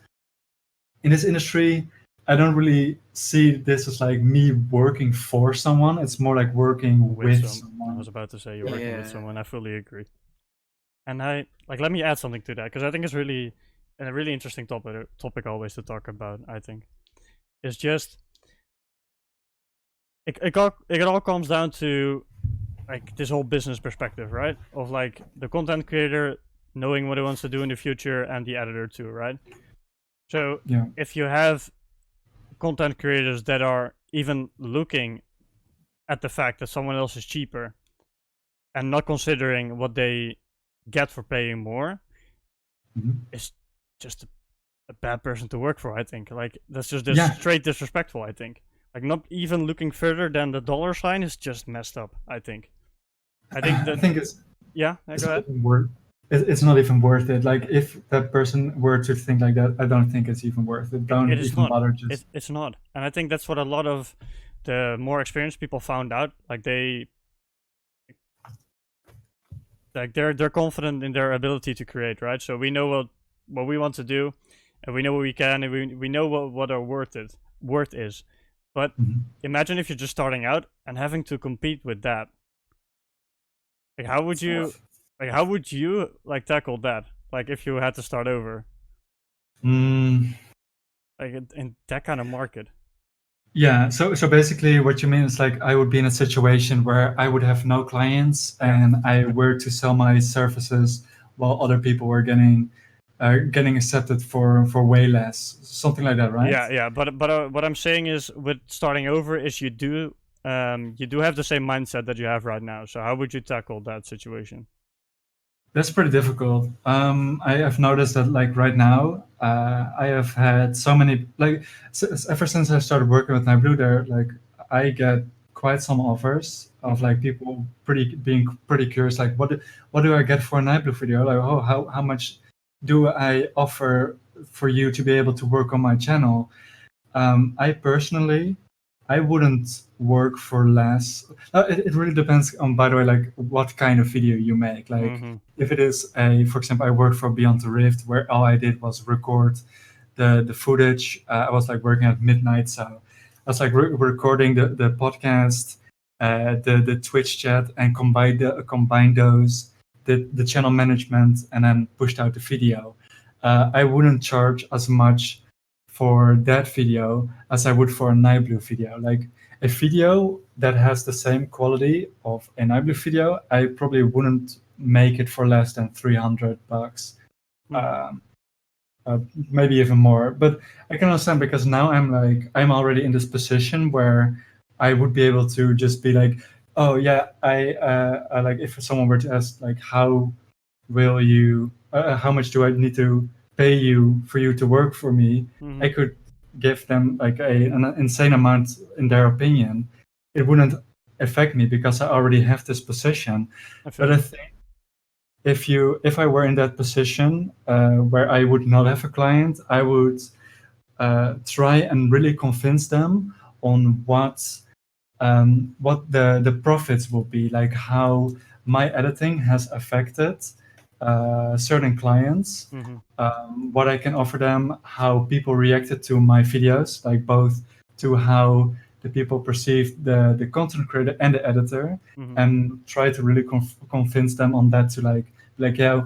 in this industry, I don't really see this as like me working for someone. It's more like working with someone. I was about to say you're working with someone. I fully agree. And let me add something to that, because I think it's really a really interesting topic always to talk about. I think it's just it all comes down to like this whole business perspective, right? Of like the content creator knowing what he wants to do in the future, and the editor too, right? So if you have content creators that are even looking at the fact that someone else is cheaper and not considering what they get for paying more, it's just a bad person to work for. I think like that's just straight disrespectful. I think like not even looking further than the dollar sign is just messed up. I think it's go ahead. It's not even worth it. Like if that person were to think like that, I don't think it's even worth it. Don't even bother. It's not, and I think that's what a lot of the more experienced people found out. Like they're confident in their ability to create, right? So we know what we want to do, and we know what we can, and we know what our worth is. But imagine if you're just starting out and having to compete with that. Like how would you like tackle that? Like if you had to start over, like in that kind of market. Yeah, so basically what you mean is like I would be in a situation where I would have no clients and I were to sell my services while other people were getting accepted for way less, something like that, right? Yeah. But what I'm saying is, with starting over, is you do have the same mindset that you have right now. So how would you tackle that situation? That's pretty difficult. I have noticed that like right now, I have had so many ever since I started working with Nightblue there, like I get quite some offers of like people being pretty curious, like what do I get for a Nightblue video? Like, oh, how much do I offer for you to be able to work on my channel? I personally, I wouldn't work for less. It really depends on, by the way, like what kind of video you make. Like if it is for example, I worked for Beyond the Rift, where all I did was record the footage. I was like working at midnight, so I was like recording the podcast, the Twitch chat, and combine those. did the channel management, and then pushed out the video, I wouldn't charge as much for that video as I would for a Nightblue video. Like a video that has the same quality of a Nightblue video, I probably wouldn't make it for less than $300. Maybe even more. But I can understand, because now I'm already in this position where I would be able to just be like, oh yeah, I like, if someone were to ask like, how will you, how much do I need to pay you for you to work for me? I could give them like an insane amount in their opinion. It wouldn't affect me because I already have this position. But I think if I were in that position where I would not have a client, I would try and really convince them on what the profits will be, like how my editing has affected certain clients, what I can offer them, how people reacted to my videos, like both to how the people perceive the content creator and the editor, and try to really convince them on that, to like, yeah,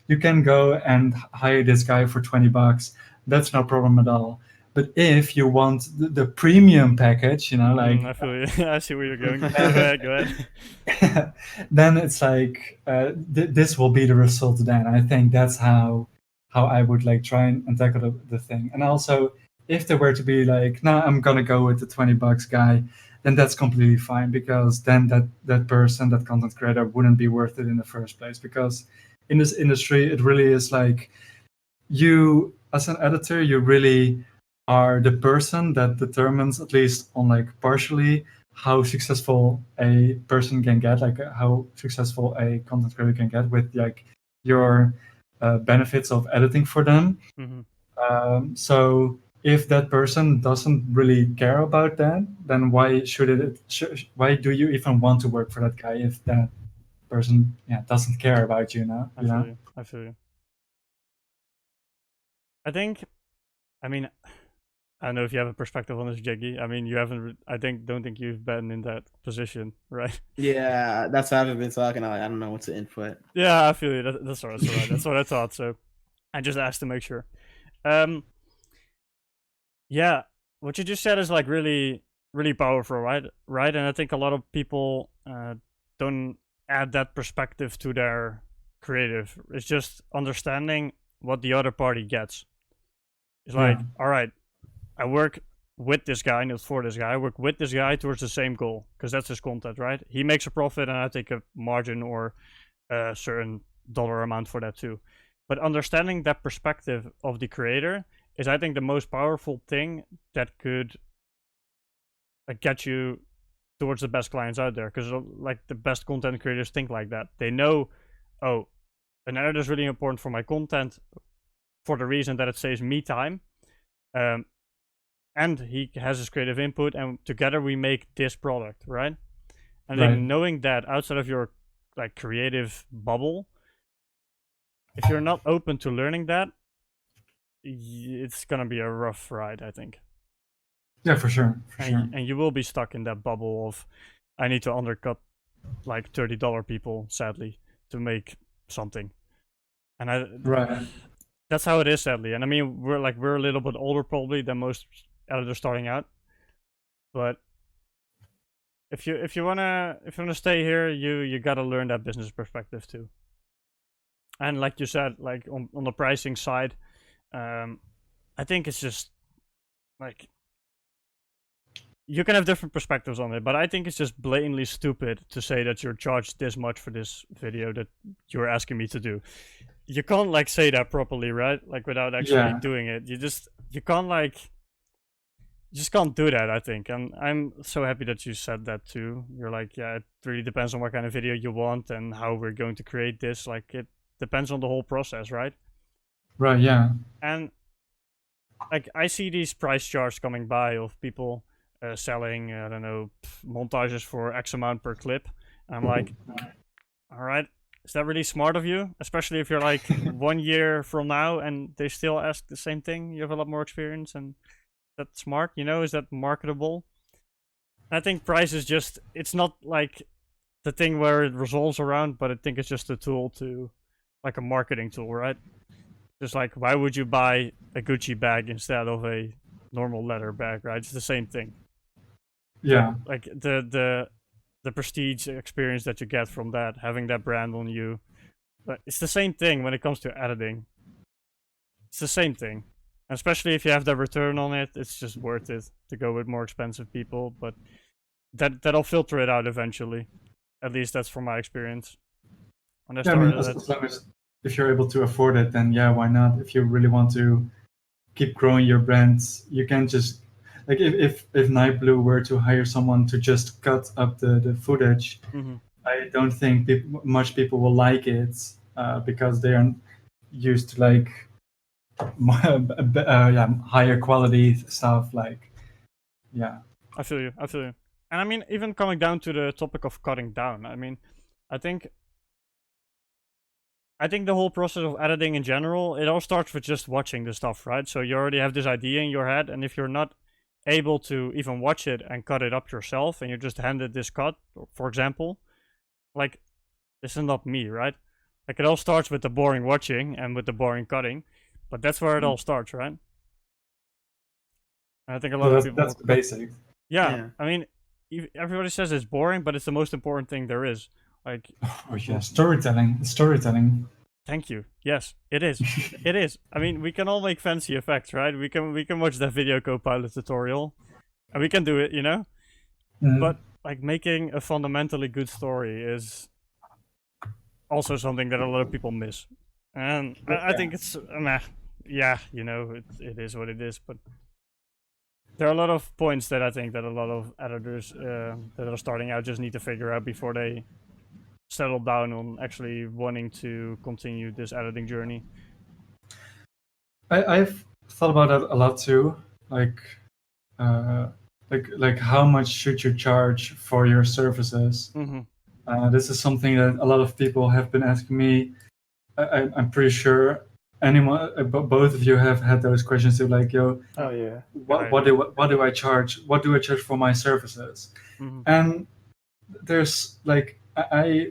you can go and hire this guy for $20. That's no problem at all. But if you want the premium package, like I feel you. I see where you're going. Go ahead. then it's like this will be the result. Then I think that's how I would like try and tackle the thing. And also, if there were to be like, no, I'm gonna go with the $20 guy, then that's completely fine, because then that person, that content creator, wouldn't be worth it in the first place. Because in this industry, it really is like, you as an editor, you really are the person that determines, at least on like partially, how successful a person can get, like how successful a content creator can get with like your benefits of editing for them. So if that person doesn't really care about that, then why why do you even want to work for that guy if that person doesn't care about you now? I feel you. I mean, I don't know if you have a perspective on this, Jiggy. I mean, you haven't. Don't think you've been in that position, right? Yeah, that's why I haven't been talking. I don't know what to input. Yeah, I feel you. That's all right. That's what I thought. So I just asked to make sure. Yeah, what you just said is like really, really powerful, right? Right, and I think a lot of people don't add that perspective to their creative. It's just understanding what the other party gets. It's like, all right, I work with this guy, not for this guy. I work with this guy towards the same goal, because that's his content, right? He makes a profit, and I take a margin or a certain dollar amount for that too. But understanding that perspective of the creator is, I think, the most powerful thing that could get you towards the best clients out there. Because like the best content creators think like that. They know, oh, an editor is really important for my content, for the reason that it saves me time, and he has his creative input, and together we make this product, right? And then knowing that outside of your like creative bubble, if you're not open to learning that, it's gonna be a rough ride, I think. Yeah, for sure. And you will be stuck in that bubble of, I need to undercut like $30 people, sadly, to make something. And that's how it is, sadly. And I mean, we're a little bit older probably than most editors starting out. But if you wanna stay here, you gotta learn that business perspective too. And like you said, like on the pricing side, I think it's just like, you can have different perspectives on it, but I think it's just blatantly stupid to say that you're charged this much for this video that you're asking me to do. You can't like say that properly, right? Like without actually doing it. You just can't do that, I think. And I'm so happy that you said that too. You're like, yeah, it really depends on what kind of video you want and how we're going to create this. Like, it depends on the whole process, right? Right, yeah. And like, I see these price charts coming by of people selling, I don't know, montages for X amount per clip. And I'm like, all right, is that really smart of you? Especially if you're like 1 year from now and they still ask the same thing. You have a lot more experience, and that's smart, is that marketable? I think price is just, it's not like the thing where it resolves around, but I think it's just a tool to, like a marketing tool, right? Just like, why would you buy a Gucci bag instead of a normal leather bag, right? It's the same thing. Yeah. Like the prestige experience that you get from that, having that brand on you. But it's the same thing when it comes to editing. It's the same thing. Especially if you have the return on it, it's just worth it to go with more expensive people. But that'll filter it out eventually. At least that's from my experience. When I Yeah, I mean, started as long as if you're able to afford it, then yeah, why not? If you really want to keep growing your brands, you can just like if Night Blue were to hire someone to just cut up the footage, hmm I don't think much people will like it because they are used to like yeah, higher quality stuff. Like, yeah, I feel you. I feel you. And I mean, even coming down to the topic of cutting down, I mean, I think the whole process of editing in general, it all starts with just watching the stuff, right? So you already have this idea in your head, and if you're not able to even watch it and cut it up yourself, and you're just handed this cut, for example, like, this is not me, right? Like, it all starts with the boring watching and with the boring cutting, but that's where it all starts, right? And I think a lot of people... that's the basic. Yeah, I mean, everybody says it's boring, but it's the most important thing there is. Like, Oh yeah, storytelling. thank you. Yes, it is. It is. I mean, we can all make fancy effects, right? We can watch that video Copilot tutorial, and we can do it, you know. Mhm. But like making a fundamentally good story is also something that a lot of people miss, and I think it's yeah, you know, it is what it is. But there are a lot of points that I think that a lot of editors that are starting out just need to figure out before they settle down on actually wanting to continue this editing journey. I've thought about that a lot too. Uh, like how much should you charge for your services? Mm-hmm. This is something that a lot of people have been asking me. I'm pretty sure both of you have had those questions too. Like, yo, Oh yeah. what do I charge? What do I charge for my services? Mm-hmm. And there's like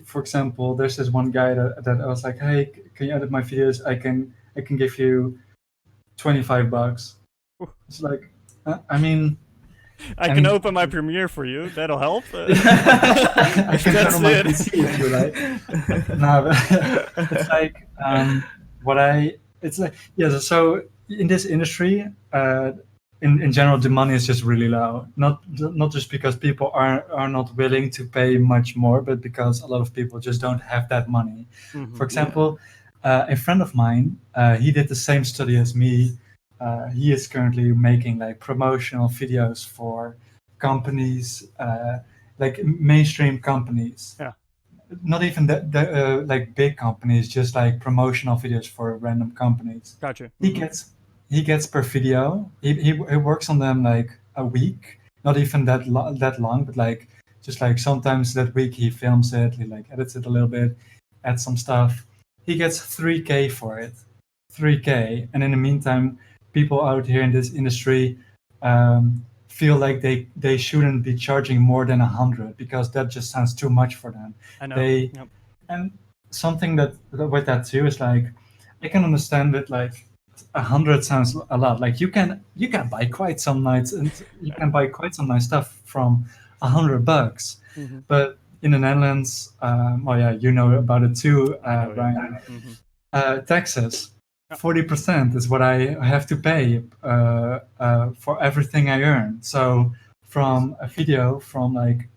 for example, there's this one guy that I was like, hey, can you edit my videos? I can give you $25. It's like, I mean, I can open my Premiere for you. That'll help. I can turn That's on my it. PC if you like. No, but it's like it's like, yeah. So in this industry, in general, the money is just really low. Not just because people are not willing to pay much more, but because a lot of people just don't have that money. Mm-hmm. For example, a friend of mine, he did the same study as me. He is currently making like promotional videos for companies, like mainstream companies. Yeah. Not even like big companies, just like promotional videos for random companies. Gotcha. Mm-hmm. He gets per video. He works on them like a week, not even that long, but like just like sometimes that week he films it, he like edits it a little bit, adds some stuff. He gets 3K for it, 3K, and in the meantime, people out here in this industry feel like they shouldn't be charging more than 100 because that just sounds too much for them. I know. Yep. And something that with that too is like, I can understand that like 100 sounds a lot. Like you can buy quite some nice stuff from $100. Mm-hmm. But in the Netherlands, oh yeah, you know about it too, Ryan. Mm-hmm. Taxes. 40% is what I have to pay for everything I earn. So from a video from like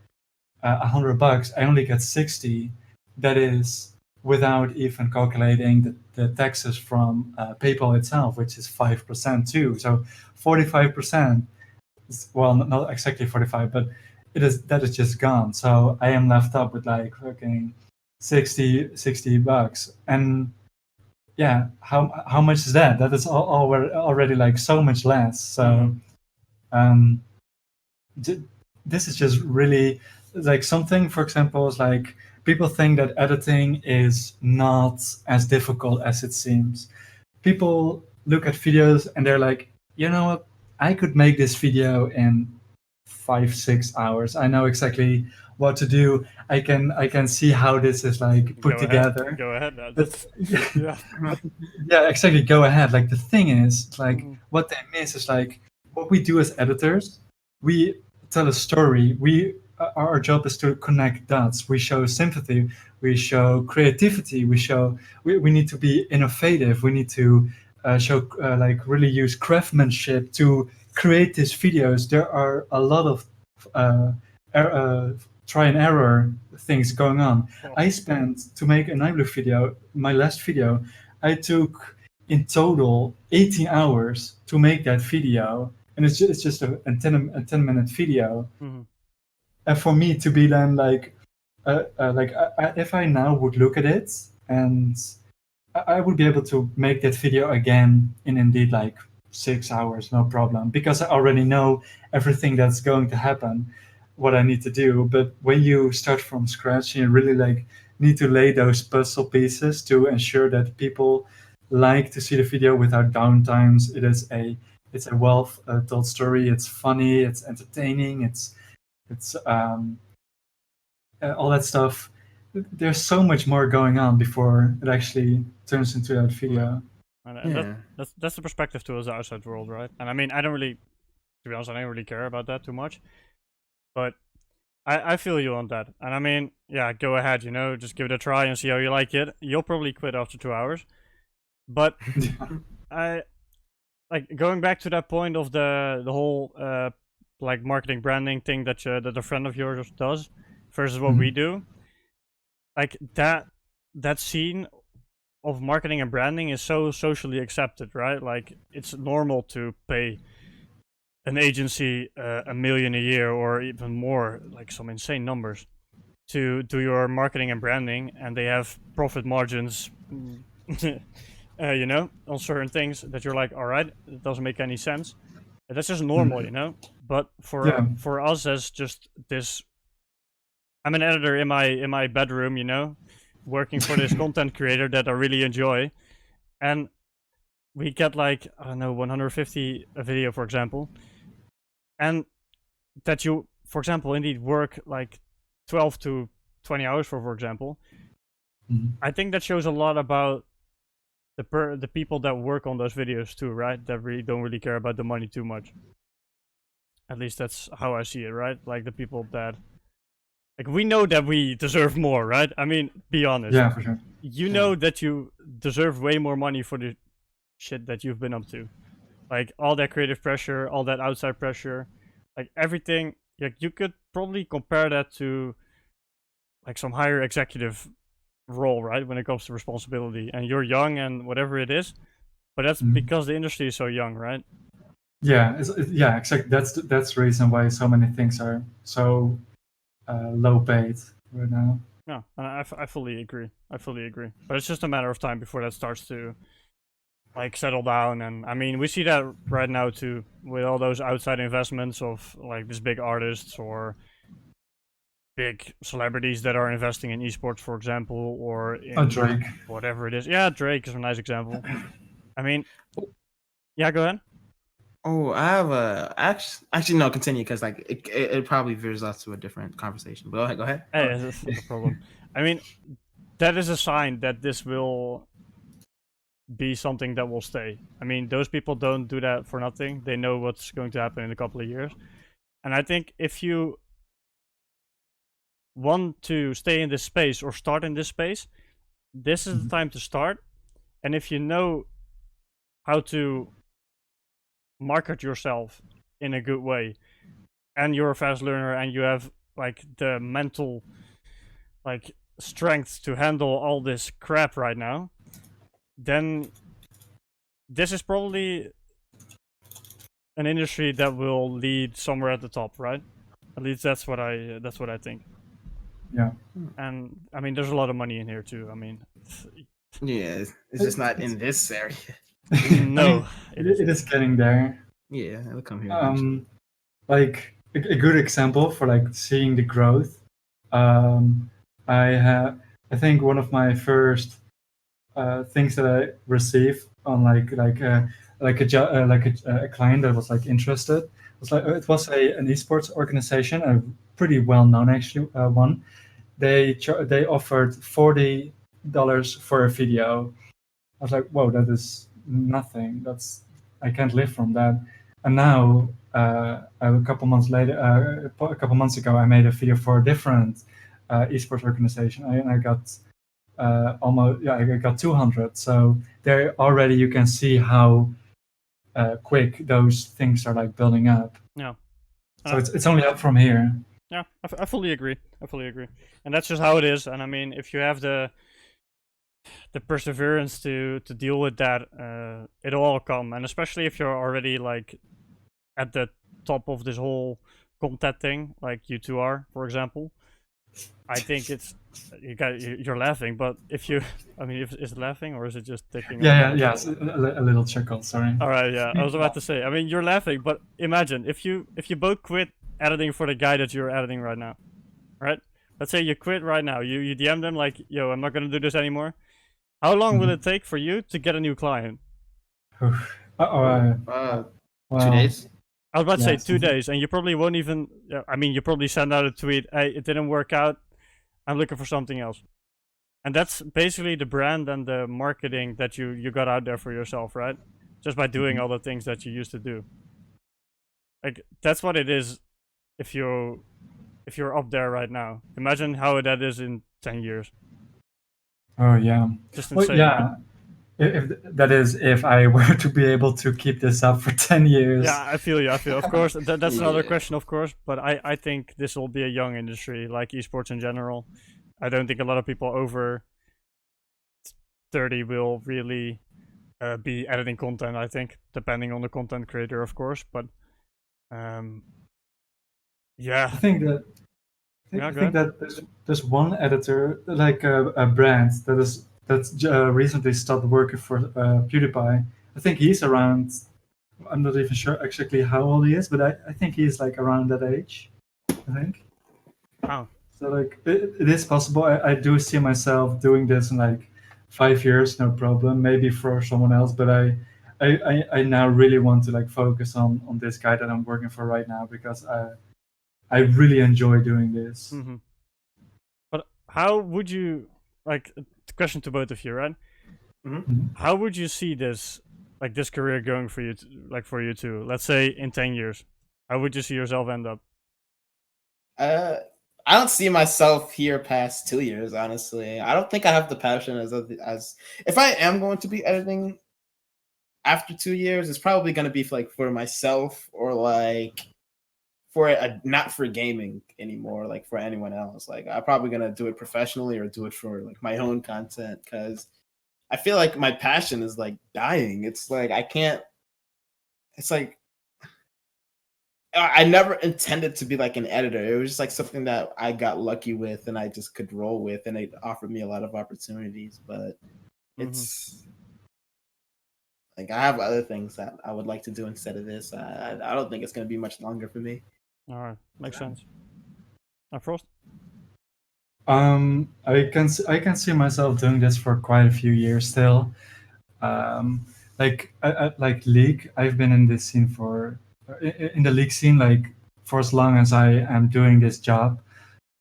$100, I only get 60. That is without even calculating the taxes from PayPal itself, which is 5% too. So 45%. Well, not exactly 45, but that is just gone. So I am left up with like fucking $60, and yeah, how much is that? That is already like so much less. So this is just really like something. For example, is like people think that editing is not as difficult as it seems. People look at videos and they're like, you know what, I could make this video in 5-6 hours. I know exactly what to do. I can see how this is like put together. Go ahead. But Yeah. yeah, exactly. Go ahead. Like the thing is, like Mhm. what they miss is like what we do as editors. We tell a story. Our job is to connect dots. We show sympathy. We show creativity. We need to be innovative. We need to show like really use craftsmanship to create these videos. There are a lot of uh, try and error things going on. Well, I spent to make an iBlue video, my last video, I took in total 18 hours to make that video, and it's just a 10-minute video. mhm. And for me to be then like if I now would look at it, and I would be able to make that video again in indeed like 6 hours, no problem, because I already know everything that's going to happen, what I need to do. But when you start from scratch, you really like need to lay those puzzle pieces to ensure that people like to see the video without downtimes. It's a well told story. It's funny. It's entertaining. It's all that stuff. There's so much more going on before it actually turns into that video. And that's the perspective towards the outside world, right? And I mean, I don't really, to be honest, I don't really care about that too much. But I feel you on that. And I mean, yeah, go ahead, just give it a try and see how you like it. You'll probably quit after 2 hours. But I like going back to that point of the whole like marketing branding thing that a friend of yours does versus what we do. Like that scene of marketing and branding is so socially accepted, right? Like it's normal to pay an agency $1 million a year or even more, like some insane numbers, to do your marketing and branding, and they have profit margins, on certain things that you're like, all right, it doesn't make any sense. That's just normal, But for us as just this, I'm an editor in my bedroom, working for this content creator that I really enjoy, and we get like, I don't know, 150 a video, for example, and that you, for example, indeed work like 12 to 20 hours for example. I think that shows a lot about the people that work on those videos too, right? That really don't really care about the money too much. At least that's how I see it, right? Like the people that, like, we know that we deserve more, right? I mean, be honest. Yeah, for sure. You know that you deserve way more money for the shit that you've been up to. Like all that creative pressure, all that outside pressure, like everything. Like you could probably compare that to like some higher executive role, right? When it comes to responsibility, and you're young and whatever it is, but that's because the industry is so young, right? Yeah, yeah, exactly. That's the reason why so many things are so low paid right now. Yeah, and I fully agree. But it's just a matter of time before that starts to like settle down. And I mean, we see that right now too, with all those outside investments of like these big artists or big celebrities that are investing in esports, for example, or in Drake. whatever it is. Yeah, Drake is a nice example. I mean, yeah, go ahead. Oh, I have a actually no, continue, because like it probably veers us to a different conversation. But go ahead. Hey, that's not a problem. I mean, that is a sign that this will be something that will stay. I mean, those people don't do that for nothing. They know what's going to happen in a couple of years. And I think if you want to stay in this space or start in this space, this is the time to start. And if you know how to market yourself in a good way, and you're a fast learner, and you have like the mental like strength to handle all this crap right now, then this is probably an industry that will lead somewhere at the top, right? At least that's what I think. Yeah. And I mean, there's a lot of money in here too. I mean, yeah, it's just not in this area. No, I mean, it is getting there. Yeah, it'll come here. Like a good example for like seeing the growth. I think one of my first things that I received on a client that was like interested It was an esports organization, a pretty well known actually one. They offered $40 for a video. I was like, whoa, that is nothing. I can't live from that. And now, a couple months later, a couple months ago, I made a video for a different esports organization, and I got I got 200. So there already you can see how quick those things are like building up. Yeah. So it's only up from here. Yeah, I fully agree. And that's just how it is. And I mean, if you have the perseverance to deal with that, it'll all come. And especially if you're already like at the top of this whole content thing, like you two are, for example, I think you're laughing. But if you, I mean, is it laughing or is it just taking? Yeah. A little chuckle. Sorry. All right. Yeah, I was about to say. I mean, you're laughing, but imagine if you both quit editing for the guy that you're editing right now, right? Let's say you quit right now. You DM them like, yo, I'm not gonna do this anymore. How long will it take for you to get a new client? 2 days. I was about to say 2 days, and you probably won't even. I mean, you probably send out a tweet, "Hey, it didn't work out. I'm looking for something else." And that's basically the brand and the marketing that you got out there for yourself, right? Just by doing all the things that you used to do. Like that's what it is. If you're up there right now, imagine how that is in 10 years. Oh yeah. Just insane. Well, yeah. If I were to be able to keep this up for 10 years. Yeah, I feel you. Of course, that's another question, of course. But I think this will be a young industry, like esports in general. I don't think a lot of people over 30 will really be editing content. I think, depending on the content creator, of course. But yeah. I think that there's one editor, like a brand that's recently started working for PewDiePie. I think he's around. I'm not even sure exactly how old he is, but I think he's like around that age. I think. Wow. So like it is possible. I do see myself doing this in like 5 years, no problem. Maybe for someone else, but I now really want to like focus on this guy that I'm working for right now because I really enjoy doing this. Mm-hmm. But how would you like? Question to both of you, right? Mm-hmm. How would you see this career going for you? For you two, let's say in 10 years, how would you see yourself end up? I don't see myself here past 2 years. Honestly, I don't think I have the passion as if I am going to be editing after 2 years, it's probably going to be for myself or like not for gaming anymore, like for anyone else. Like I'm probably gonna do it professionally or do it for like my own content because I feel like my passion is like dying. It's like I can't. It's like I never intended to be like an editor. It was just like something that I got lucky with and I just could roll with, and it offered me a lot of opportunities. But it's like I have other things that I would like to do instead of this. I don't think it's gonna be much longer for me. All right, makes sense. Frost? I can see myself doing this for quite a few years still. Like League, I've been in this scene in the League scene like for as long as I am doing this job,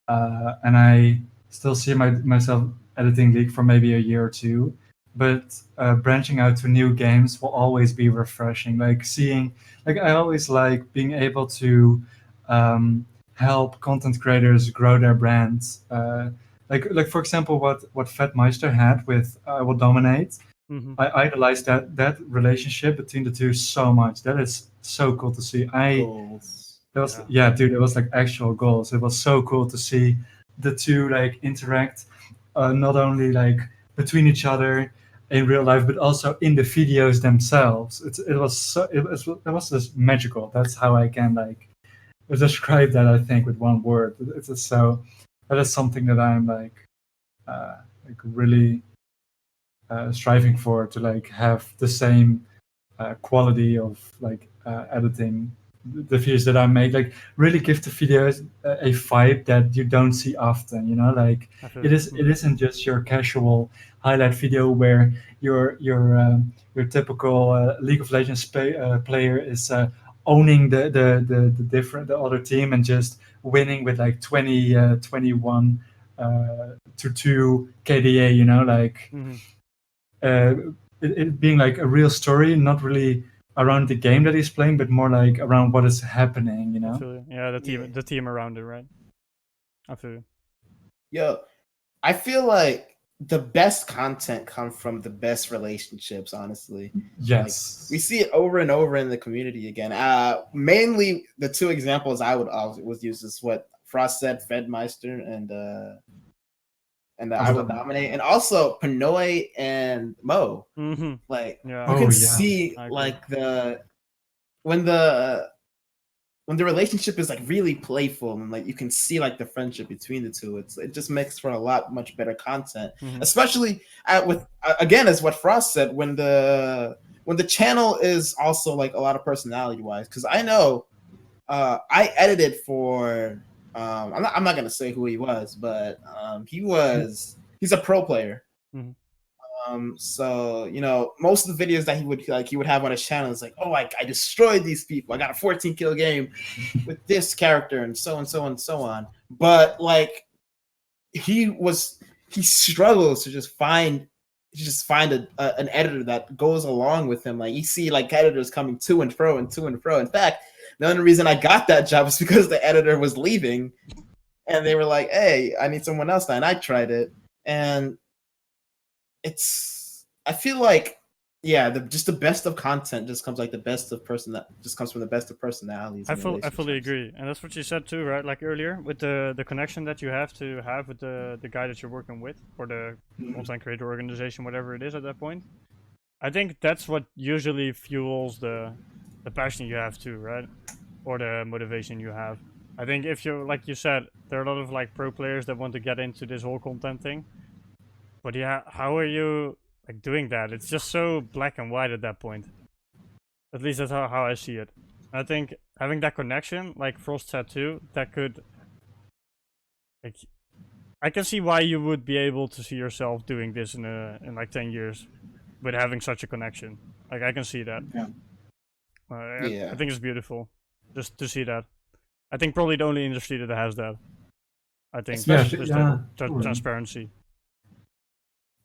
and I still see myself editing League for maybe a year or two. But branching out to new games will always be refreshing. Like I always like being able to help content creators grow their brands. Like for example, what Fat Meister had with I Will Dominate. Mm-hmm. I idolize that relationship between the two so much. That is so cool to see. Dude, it was like actual goals. It was so cool to see the two like interact, not only like between each other in real life, but also in the videos themselves. It was just magical. That's how I can like describe that, I think, with one word. It's just so that is something that I'm like really striving for, to like have the same quality of like editing the videos that I make, like really give the videos a vibe that you don't see often, you know, like it isn't just your casual highlight video where your typical League of Legends player is owning the other team and just winning with like 21 to 2 KDA, you know, like Mm-hmm. it being like a real story, not really around the game that he's playing, but more like around what is happening, you I know. feel you. Yeah, Yeah. the team around it, right? I feel you. Yo, I feel like the best content comes from the best relationships, honestly. Yes. We see it over and over in the community again. Mainly the two examples I would use is what Frost said, Fedmeister, and I will dominate, and also Pinoy and Mo. Mm-hmm. Like Yeah. you Oh, can yeah. see I agree. like when the relationship is like really playful and like you can see like the friendship between the two, it just makes for a lot much better content. Mhm. Especially with again, as what Frost said, when the channel is also like a lot of personality wise, because I know I edited for I'm not gonna say who he was, but he's a pro player. Mhm. So you know, most of the videos that he would have on his channel is like, oh, I destroyed these people. I got a 14 kill game with this character, and so and so and so on. But like, he struggles to just find an editor that goes along with him. Like you see, like editors coming to and fro and to and fro. In fact, the only reason I got that job was because the editor was leaving, and they were like, "Hey, I need someone else now." And I tried it, and I feel like just the best of content just comes like the best of that just comes from the best of personalities. I And fully relationships. agree, and that's what you said too, right? Like earlier with the connection that you have to have with the guy that you're working with, or the content creator organization, whatever it is at that point. I think that's what usually fuels the passion you have too, right? Or the motivation you have. I think if you, like you said, there are a lot of like pro players that want to get into this whole content thing, but yeah, how are you like doing that? It's just so black and white at that point. At least that's how I see it. I think having that connection, like Frost said too, that could, like, I can see why you would be able to see yourself doing this in like 10 years with having such a connection. Like I can see that. Yeah. I think it's beautiful just to see that. I think probably the only industry that has that. I think Especially- transparency.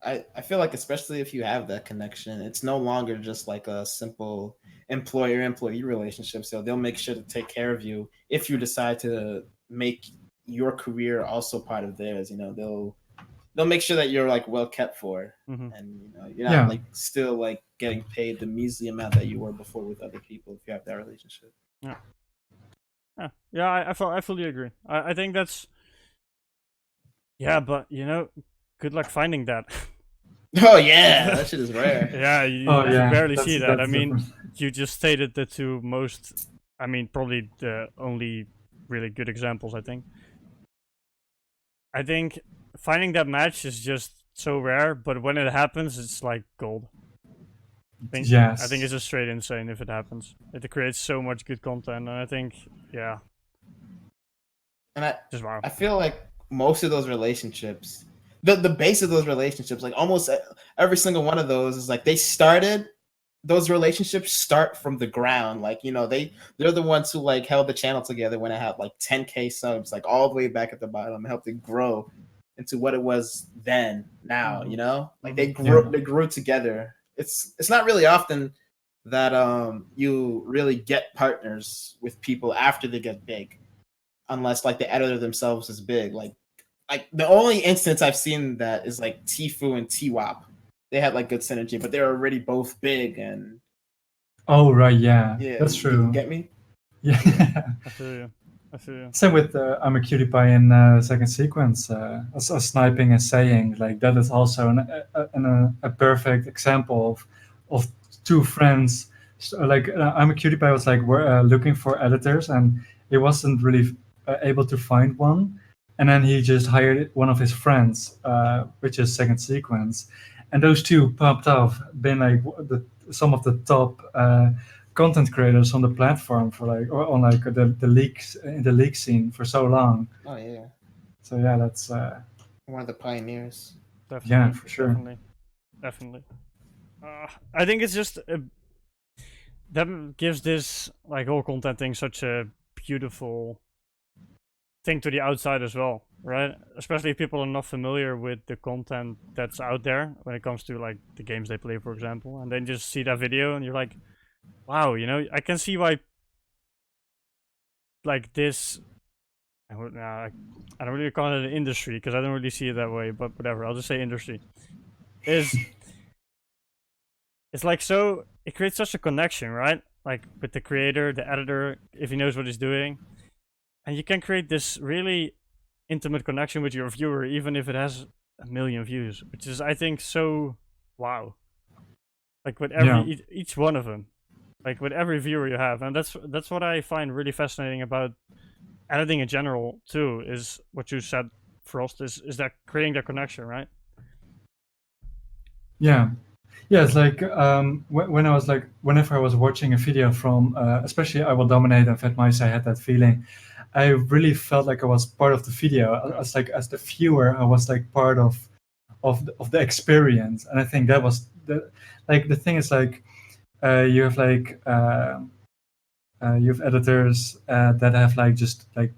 I feel like especially if you have that connection, it's no longer just like a simple employer-employee relationship. So they'll make sure to take care of you if you decide to make your career also part of theirs. You know, they'll make sure that you're like well kept for, Mhm. and you know you're not like still like getting paid the measly amount that you were before with other people if you have that relationship. Yeah. I fully agree. I think that's, yeah, but you know, good luck finding that. Oh yeah, that shit is rare. Yeah, you barely see that. I mean, you just stated the two most, I mean, probably the only really good examples, I think. I think finding that match is just so rare, but when it happens, it's like gold. Yes. I think it's just straight insane if it happens. It creates so much good content, and I think, yeah. And just wow. I feel like most of those relationships, the base of those relationships, like almost every single one of those is like those relationships start from the ground. Like, you know, they're the ones who like held the channel together when it had like 10K subs, like all the way back at the bottom, helped it grow into what it was then now, you know? Like they grew together. It's not really often that you really get partners with people after they get big, unless like the editor themselves is big. Like the only instance I've seen that is like Tfue and Twop. They had like good synergy, but they're already both big and. Oh right, yeah, that's true. You get me? Yeah. I feel you. Same with I'm a cutie pie in second sequence. Sniping and saying like that is also a perfect example of two friends. Like I'm a cutie pie was like we're looking for editors and he wasn't really able to find one, and then he just hired one of his friends, which is second sequence, and those two popped off, been like some of the top. Content creators on the platform for like or on like the leaks in the leak scene for so long. Oh yeah. So yeah, that's one of the pioneers. Definitely. Yeah, for sure. Definitely. I think it's just that gives this like whole content thing such a beautiful thing to the outside as well, right? Especially if people are not familiar with the content that's out there when it comes to like the games they play, for example, and then just see that video and you're like, wow, I can see why like this. I don't really call it an industry because I don't really see it that way, but whatever. I'll just say industry is. It's like so. It creates such a connection, right? Like with the creator, the editor, if he knows what he's doing, and you can create this really intimate connection with your viewer, even if it has a million views, which is, I think, so wow. Like with every each one of them, like with every viewer you have, and that's what I find really fascinating about editing in general too. Is what you said, Frost, is that creating that connection, right? Yeah. Yeah, it's like when I was like, whenever I was watching a video from, especially I Will Dominate and Fat Mice, I had that feeling. I really felt like I was part of the video. As like as the viewer, I was like part of the experience, and I think that was the thing is like you have like you have editors that have like just like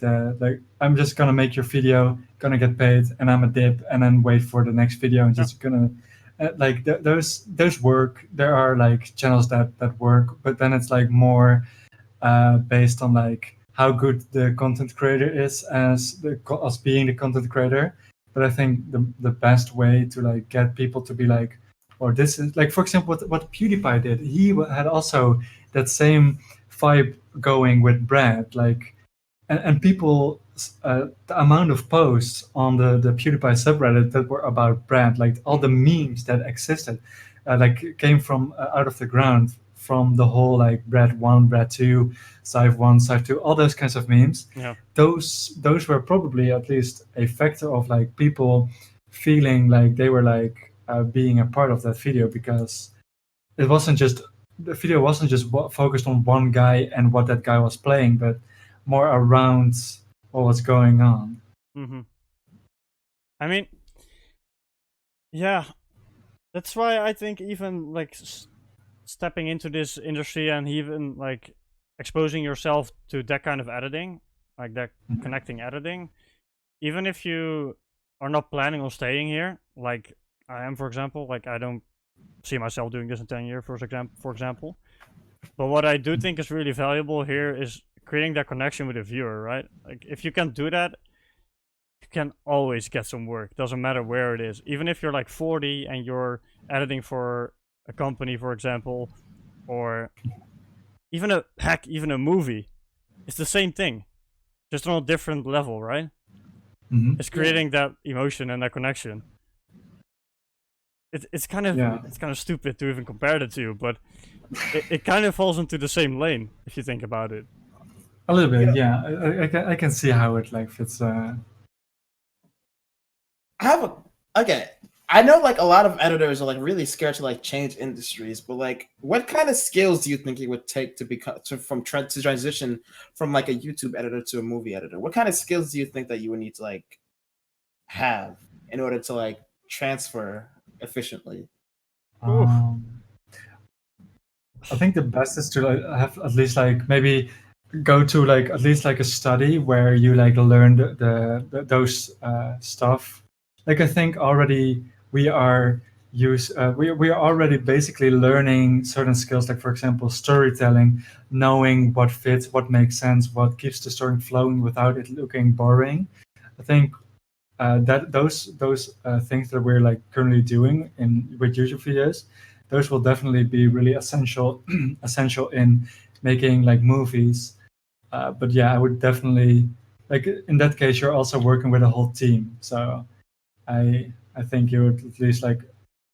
I'm just gonna make your video, gonna get paid, and I'm a dip, and then wait for the next video and just gonna like those work. There are like channels that work, but then it's like more based on like how good the content creator is as being the content creator. But I think the best way to like get people to be like, or this is like, for example, what PewDiePie did. He had also that same vibe going with Brad, like, and people, the amount of posts on the PewDiePie subreddit that were about Brad, like all the memes that existed, like came from out of the ground from the whole like Brad 1, Brad 2, Scythe 1, Scythe 2, all those kinds of memes. Yeah. Those were probably at least a factor of like people feeling like they were like being a part of that video, because it wasn't just the video wasn't just focused on one guy and what that guy was playing, but more around what was going on. Mm-hmm. I mean, yeah, that's why I think even like stepping into this industry and even like exposing yourself to that kind of editing, like that connecting editing, even if you are not planning on staying here, like I am, for example, like I don't see myself doing this in 10 years, for example. But what I do think is really valuable here is creating that connection with the viewer, right? Like if you can do that, you can always get some work. Doesn't matter where it is. Even if you're like 40 and you're editing for a company, for example, or even a movie, it's the same thing, just on a different level, right? Mm-hmm. It's creating that emotion and that connection. It's kind of stupid to even compare the two, but it kind of falls into the same lane if you think about it. A little bit, yeah. I can see how it like fits. Okay. I know like a lot of editors are like really scared to like change industries, but like what kind of skills do you think it would take to transition from like a YouTube editor to a movie editor? What kind of skills do you think that you would need to like have in order to like transfer efficiently? I think the best is to like have at least like maybe go to like at least like a study where you like learn those stuff. Like I think already we are we are already basically learning certain skills, like for example storytelling, knowing what fits, what makes sense, what keeps the story flowing without it looking boring. I think that those things that we're like currently doing with YouTube videos, those will definitely be really essential essential in making like movies. But yeah, I would definitely like in that case you're also working with a whole team, so I think you would at least like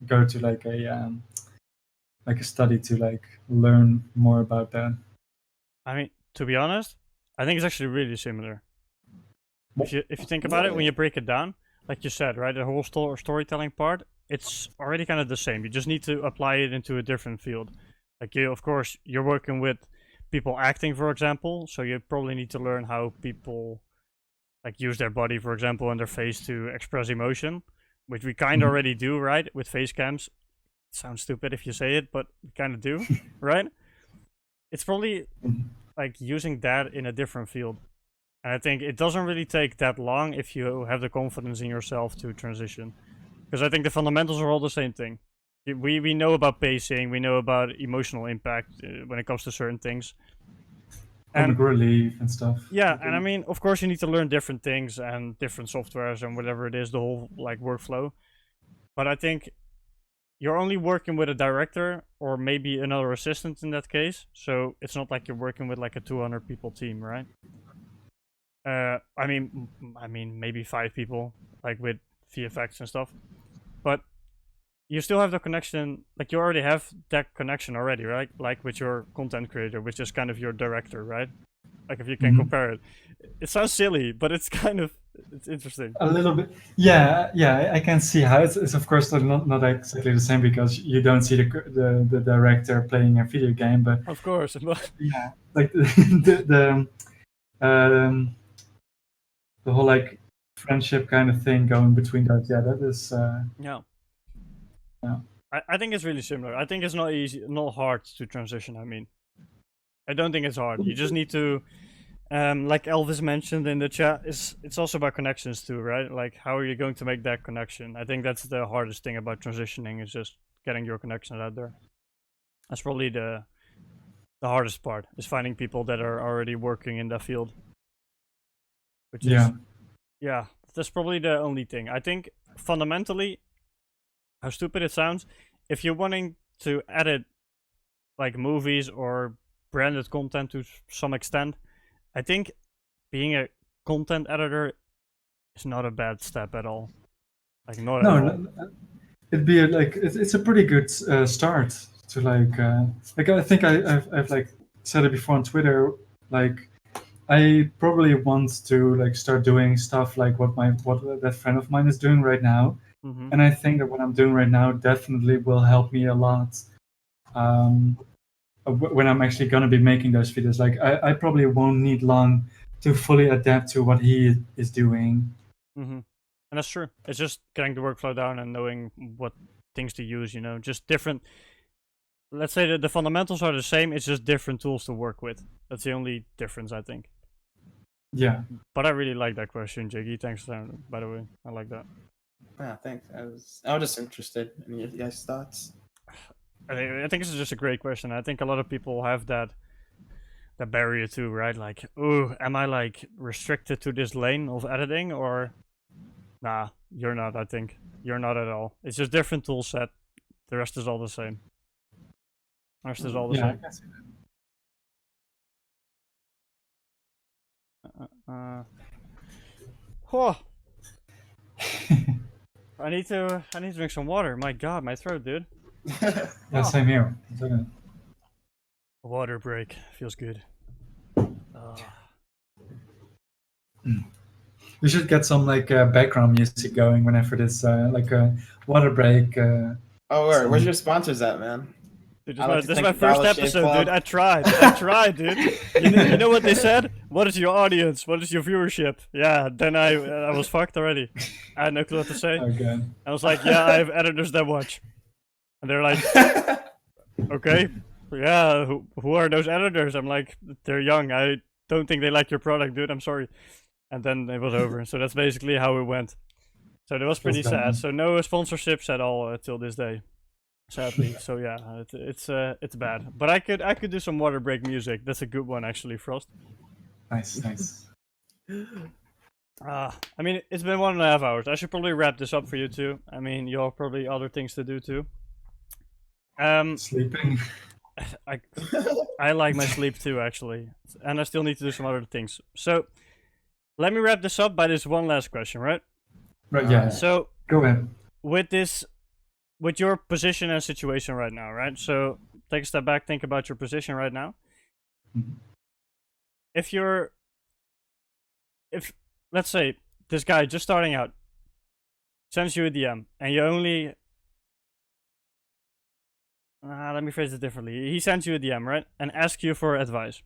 go to like a study to like learn more about that. I mean, to be honest, I think it's actually really similar. If you think about it, when you break it down, like you said, right, the whole storytelling part, it's already kind of the same. You just need to apply it into a different field. Like you, of course, you're working with people acting, for example, so you probably need to learn how people like use their body, for example, and their face to express emotion, which we kind of already do, right, with face cams. It sounds stupid if you say it, but we kind of do, right? it's probably like using that in a different field. And I think it doesn't really take that long if you have the confidence in yourself to transition. Because I think the fundamentals are all the same thing. We know about pacing, we know about emotional impact when it comes to certain things. Comic relief and stuff. Yeah, and I mean, of course, you need to learn different things and different softwares and whatever it is, the whole like workflow. But I think you're only working with a director or maybe another assistant in that case. So it's not like you're working with like a 200 people team, right? I mean, maybe 5 people, like with VFX and stuff. But you still have the connection, like you already have that connection already, right? Like with your content creator, which is kind of your director, right? Like if you can compare it. It sounds silly, but it's kind of, it's interesting. A little bit, yeah. I can see how it's of course not exactly the same because you don't see the director playing a video game, but of course, but yeah, like the whole like friendship kind of thing going between those. Yeah, that is. Yeah. Yeah. I think it's really similar. I think it's not easy, not hard to transition. I mean, I don't think it's hard. You just need to, like Elvis mentioned in the chat, it's also about connections too, right? Like, how are you going to make that connection? I think that's the hardest thing about transitioning is just getting your connections out there. That's probably the hardest part, is finding people that are already working in that field. Which is, yeah, that's probably the only thing. I think fundamentally, how stupid it sounds, if you're wanting to edit like movies or branded content to some extent, I think being a content editor is not a bad step at all. Like not at all. No, it'd be it's a pretty good start to like I think I've like said it before on Twitter. Like I probably want to like start doing stuff like what that friend of mine is doing right now. And I think that what I'm doing right now definitely will help me a lot when I'm actually going to be making those videos. Like I probably won't need long to fully adapt to what he is doing. And that's true. It's just getting the workflow down and knowing what things to use, you know, just different. Let's say that the fundamentals are the same, it's just different tools to work with. That's the only difference, I think. Yeah. But I really like that question, Jiggy. Thanks, by the way. I like that. Yeah, thanks. I was just interested in your guys' thoughts. I think this is just a great question. I think a lot of people have that barrier too, right? Like, oh, am I like restricted to this lane of editing, or nah? You're not. I think you're not at all. It's just different tool set. The rest is all the same. The rest is all the same. I can see that. Oh. I need to drink some water. My God, my throat, dude. Yeah, same here. Water break feels good. We should get some like background music going whenever this like a water break. Oh, where's your sponsors at, man? Dude, this is my first episode, dude. I tried, dude. You know what they said? What is your audience? What is your viewership? Yeah, then I was fucked already. I had no clue what to say. Okay. I was like, yeah, I have editors that watch. And they're like, okay, yeah, who are those editors? I'm like, they're young. I don't think they like your product, dude. I'm sorry. And then it was over. So that's basically how it went. So that was pretty sad. So no sponsorships at all till this day. Sadly, so yeah, it's bad. But I could do some water break music. That's a good one, actually, Frost. Nice. I mean, it's been 1.5 hours. I should probably wrap this up for you too. I mean, you all probably other things to do too. Sleeping. I like my sleep too, actually, and I still need to do some other things. So, let me wrap this up by this one last question, right? Right. Yeah. So go ahead. With your position and situation right now, right? So take a step back, think about your position right now. If let's say this guy just starting out sends you a DM and you only let me phrase it differently. He sends you a DM, right? And asks you for advice.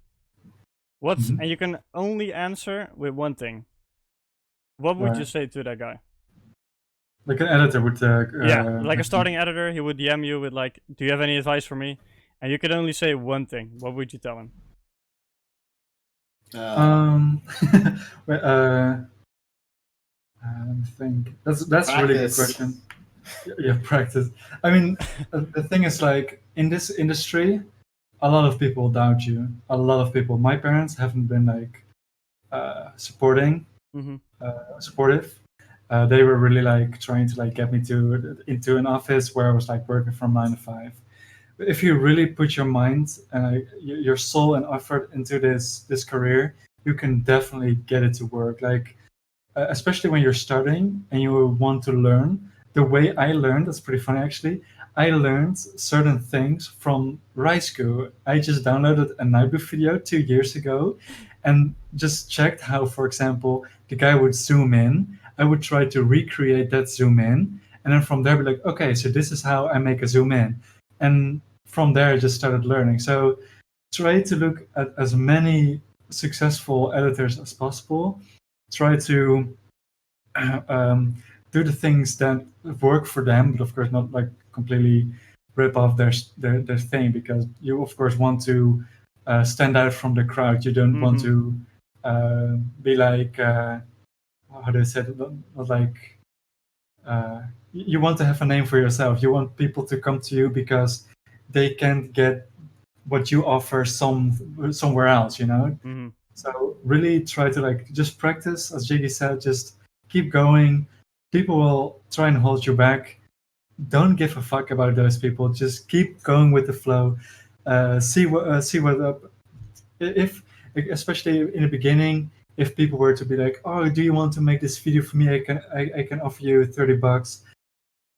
And you can only answer with one thing. What would you say to that guy? Like an editor would. Yeah, like a starting editor, he would DM you with like, "Do you have any advice for me?" And you could only say one thing. What would you tell him? Wait, I think that's a really good Practice. question. Yeah, practice. I mean, the thing is, like, in this industry, a lot of people doubt you. A lot of people. My parents haven't been like supportive. They were really like trying to like get me to into an office where I was like working from 9 to 5. But if you really put your mind, your soul and effort into this career, you can definitely get it to work. Like, especially when you're starting and you want to learn. The way I learned, that's pretty funny actually. I learned certain things from Rai School. I just downloaded a Naibu video 2 years ago and just checked how, for example, the guy would zoom in. I would try to recreate that zoom in. And then from there, be like, okay, so this is how I make a zoom in. And from there, I just started learning. So try to look at as many successful editors as possible. Try to do the things that work for them, but of course not like completely rip off their thing, because you of course want to stand out from the crowd. You don't want to be like how do I say it? Not like you want to have a name for yourself. You want people to come to you because they can't get what you offer somewhere else, you know. So really try to like just practice, as Jiggy said. Just keep going. People will try and hold you back. Don't give a fuck about those people. Just keep going with the flow. See what up. If especially in the beginning, if people were to be like, "Oh, do you want to make this video for me? I can offer you $30."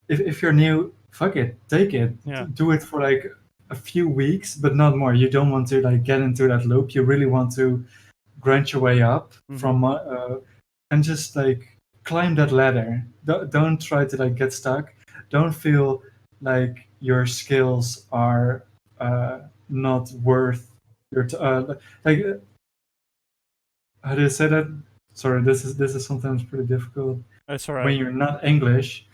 If you're new, fuck it, take it. Yeah. Do it for like a few weeks, but not more. You don't want to like get into that loop. You really want to grind your way up from and just like climb that ladder. Don't try to like get stuck. Don't feel like your skills are not worth your like how do you say that? Sorry, this is sometimes pretty difficult. That's all right. When you're not English.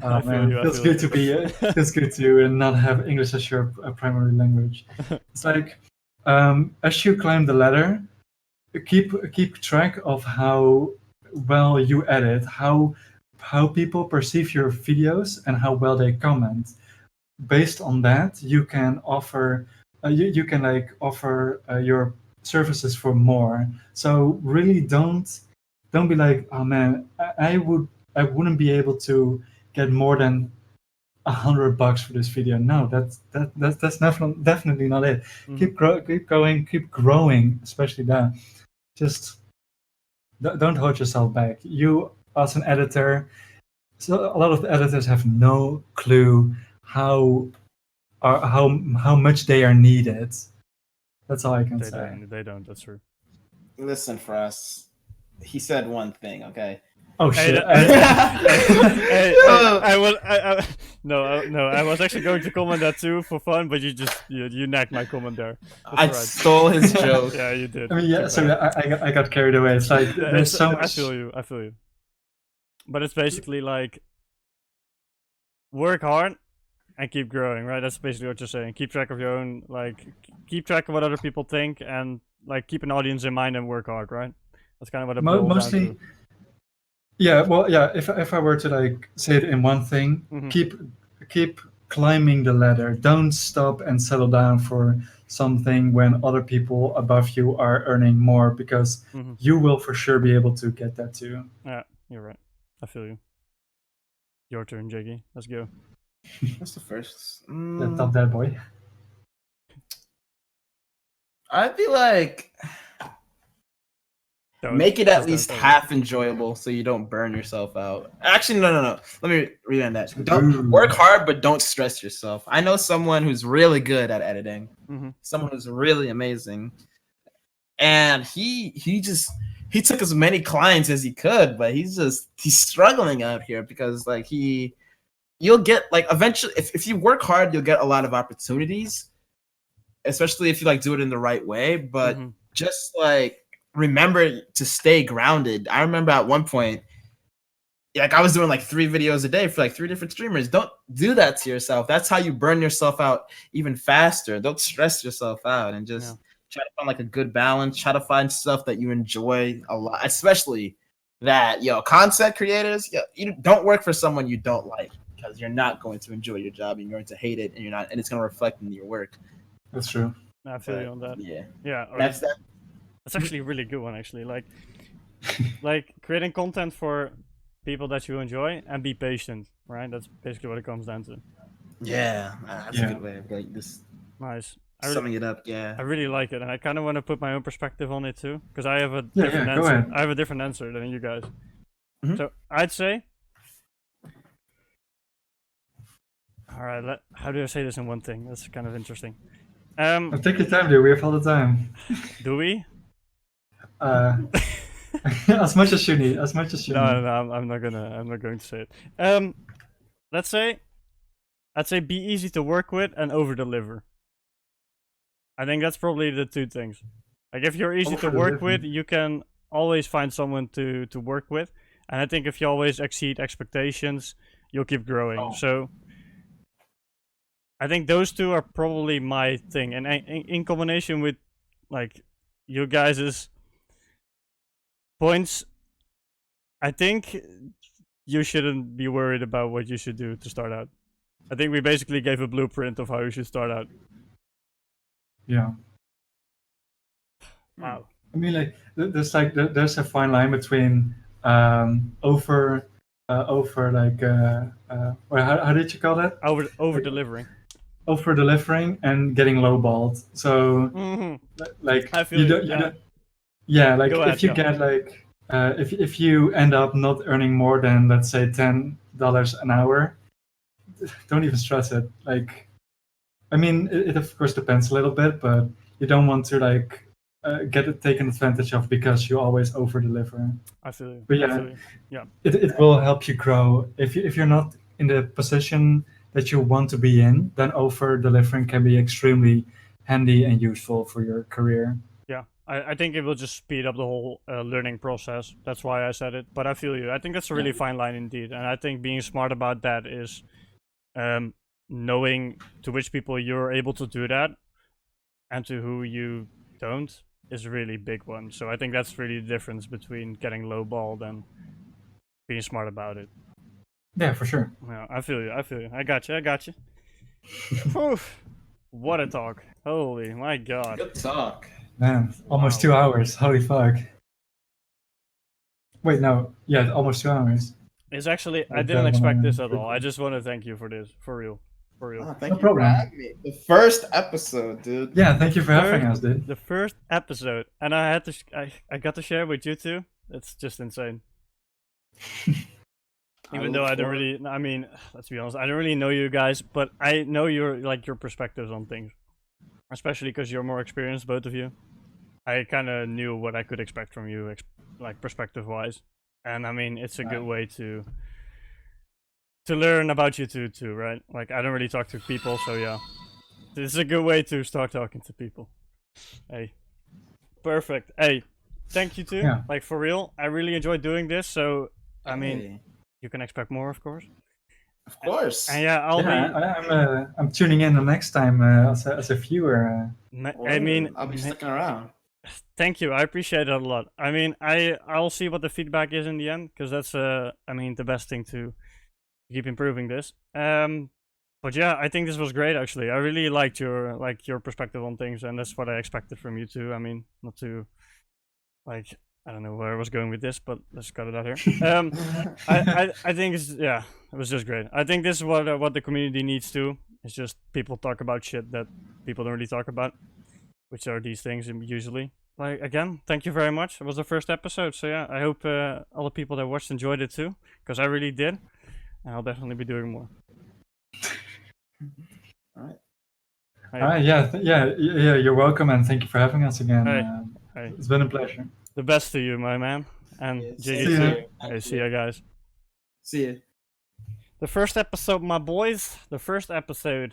Feels good to be. Feels good to not have English as your primary language. It's like as you climb the ladder, keep track of how well you edit, how people perceive your videos, and how well they comment. Based on that, you can offer you can like offer your services for more. So really don't be like, oh man, I wouldn't be able to get more than $100 for this video. No, that's definitely not it. Keep going, keep growing, especially that. Just don't hold yourself back. You, as an editor, so a lot of the editors have no clue how much they are needed. That's all I can say. They don't. That's true. Listen, Frost. He said one thing. Okay. Oh shit! I was actually going to comment that too for fun, but you nagged my comment there. I stole his joke. Yeah, you did. I mean, yeah. So I got carried away. It's like there's so much. I feel you. But it's basically like work hard and keep growing, right? That's basically what you're saying. Keep track of your own, like, keep track of what other people think, and like keep an audience in mind and work hard, right? That's kind of what it boils mostly. down to. Yeah, well, yeah. If I were to like say it in one thing, keep climbing the ladder. Don't stop and settle down for something when other people above you are earning more, because you will for sure be able to get that too. Yeah, you're right. I feel you. Your turn, Jiggy. Let's go. What's the first? Top that boy. I'd be like, make it at least half enjoyable so you don't burn yourself out. Actually, no. Let me rewind that. Don't work hard, but don't stress yourself. I know someone who's really good at editing. Someone who's really amazing, and he took as many clients as he could, but he's struggling out here because like you'll get like eventually if you work hard, you'll get a lot of opportunities, especially if you like do it in the right way. But just like remember to stay grounded. I remember at one point like I was doing like 3 videos a day for like 3 different streamers. Don't do that to yourself. That's how you burn yourself out even faster. Don't stress yourself out and just try to find like a good balance. Try to find stuff that you enjoy a lot, especially that content creators. You don't work for someone you don't like, because you're not going to enjoy your job. You're going to hate it, and it's going to reflect in your work. That's true. I feel you on that. Yeah. That's actually a really good one, actually. Like creating content for people that you enjoy and be patient, right? That's basically what it comes down to. Yeah, that's a good way of like this. Nice. Summing it up, yeah. I really like it, and I kind of want to put my own perspective on it too, because I have a Yeah, different go answer. ahead. I have a different answer than you guys. Mhm. So I'd say, all right. How do I say this in one thing? That's kind of interesting. Take your time, dude. We have all the time. Do we? As much as you need. As much as you need. No, I'm not going to say it. Let's say, I'd say be easy to work with and over deliver. I think that's probably the 2 things. Like if you're easy to work with, you can always find someone to work with, and I think if you always exceed expectations, you'll keep growing. So I think those 2 are probably my thing, and in combination with like you guys' points, I think you shouldn't be worried about what you should do to start out. I think we basically gave a blueprint of how you should start out. Yeah. Wow. I mean, like there's a fine line between over like how did you call that? Over delivering. Over delivering and getting lowballed. So like I feel you don't. Yeah, like Go ahead, if you get like if you end up not earning more than, let's say, $10 an hour, don't even stress it. Like, I mean, it of course depends a little bit, but you don't want to like get it taken advantage of because you always over deliver. I feel you. But yeah, it will help you grow. If you're not in the position that you want to be in, then over delivering can be extremely handy and useful for your career. Yeah, I think it will just speed up the whole learning process. That's why I said it. But I feel you. I think that's a really fine line indeed. And I think being smart about that is knowing to which people you're able to do that and to who you don't is a really big one. So I think that's really the difference between getting lowballed and being smart about it. Yeah, for sure. Yeah, I feel you. I got you. Whew. What a talk. Holy my god. Good talk. Man, almost 2 hours. Holy fuck. Wait, no. Yeah, almost 2 hours. It's actually, I Like didn't that expect one, this at all. I just want to thank you for this. For real. Oh, thank No you problem. for having me. The first episode, dude. Yeah, thank you for having us, dude. The first episode. And I had to, I got to share with you too. It's just insane. Even though I don't really, I mean, let's be honest, I don't really know you guys, but I know your perspectives on things. Especially because you're more experienced, both of you. I kind of knew what I could expect from you, like perspective-wise. And I mean, it's a good way to learn about you too, right? Like, I don't really talk to people, so yeah. This is a good way to start talking to people. Hey. Perfect. Hey, thank you too. Yeah. Like, for real, I really enjoyed doing this, so, I mean, you can expect more, of course. Of course. And yeah, I'm tuning in the next time as a viewer. I mean, I'll be sticking around. thank you. I appreciate it a lot. I mean, I'll see what the feedback is in the end, because that's I mean, the best thing to keep improving this. But yeah, I think this was great actually. I really liked your perspective on things, and that's what I expected from you too. I mean, not to like, I don't know where I was going with this, but let's cut it out here. I think it was just great. I think this is what the community needs too. It's just people talk about shit that people don't really talk about, which are these things usually. Like, again, thank you very much. It was the first episode, so yeah, I hope all the people that watched enjoyed it too, because I really did, and I'll definitely be doing more. All right. Yeah. You're welcome, and thank you for having us again. Hey. It's been a pleasure. The best to you, my man, and Jiggy See too. ya. Hey, see ya, guys. See ya. The first episode, my boys. The first episode.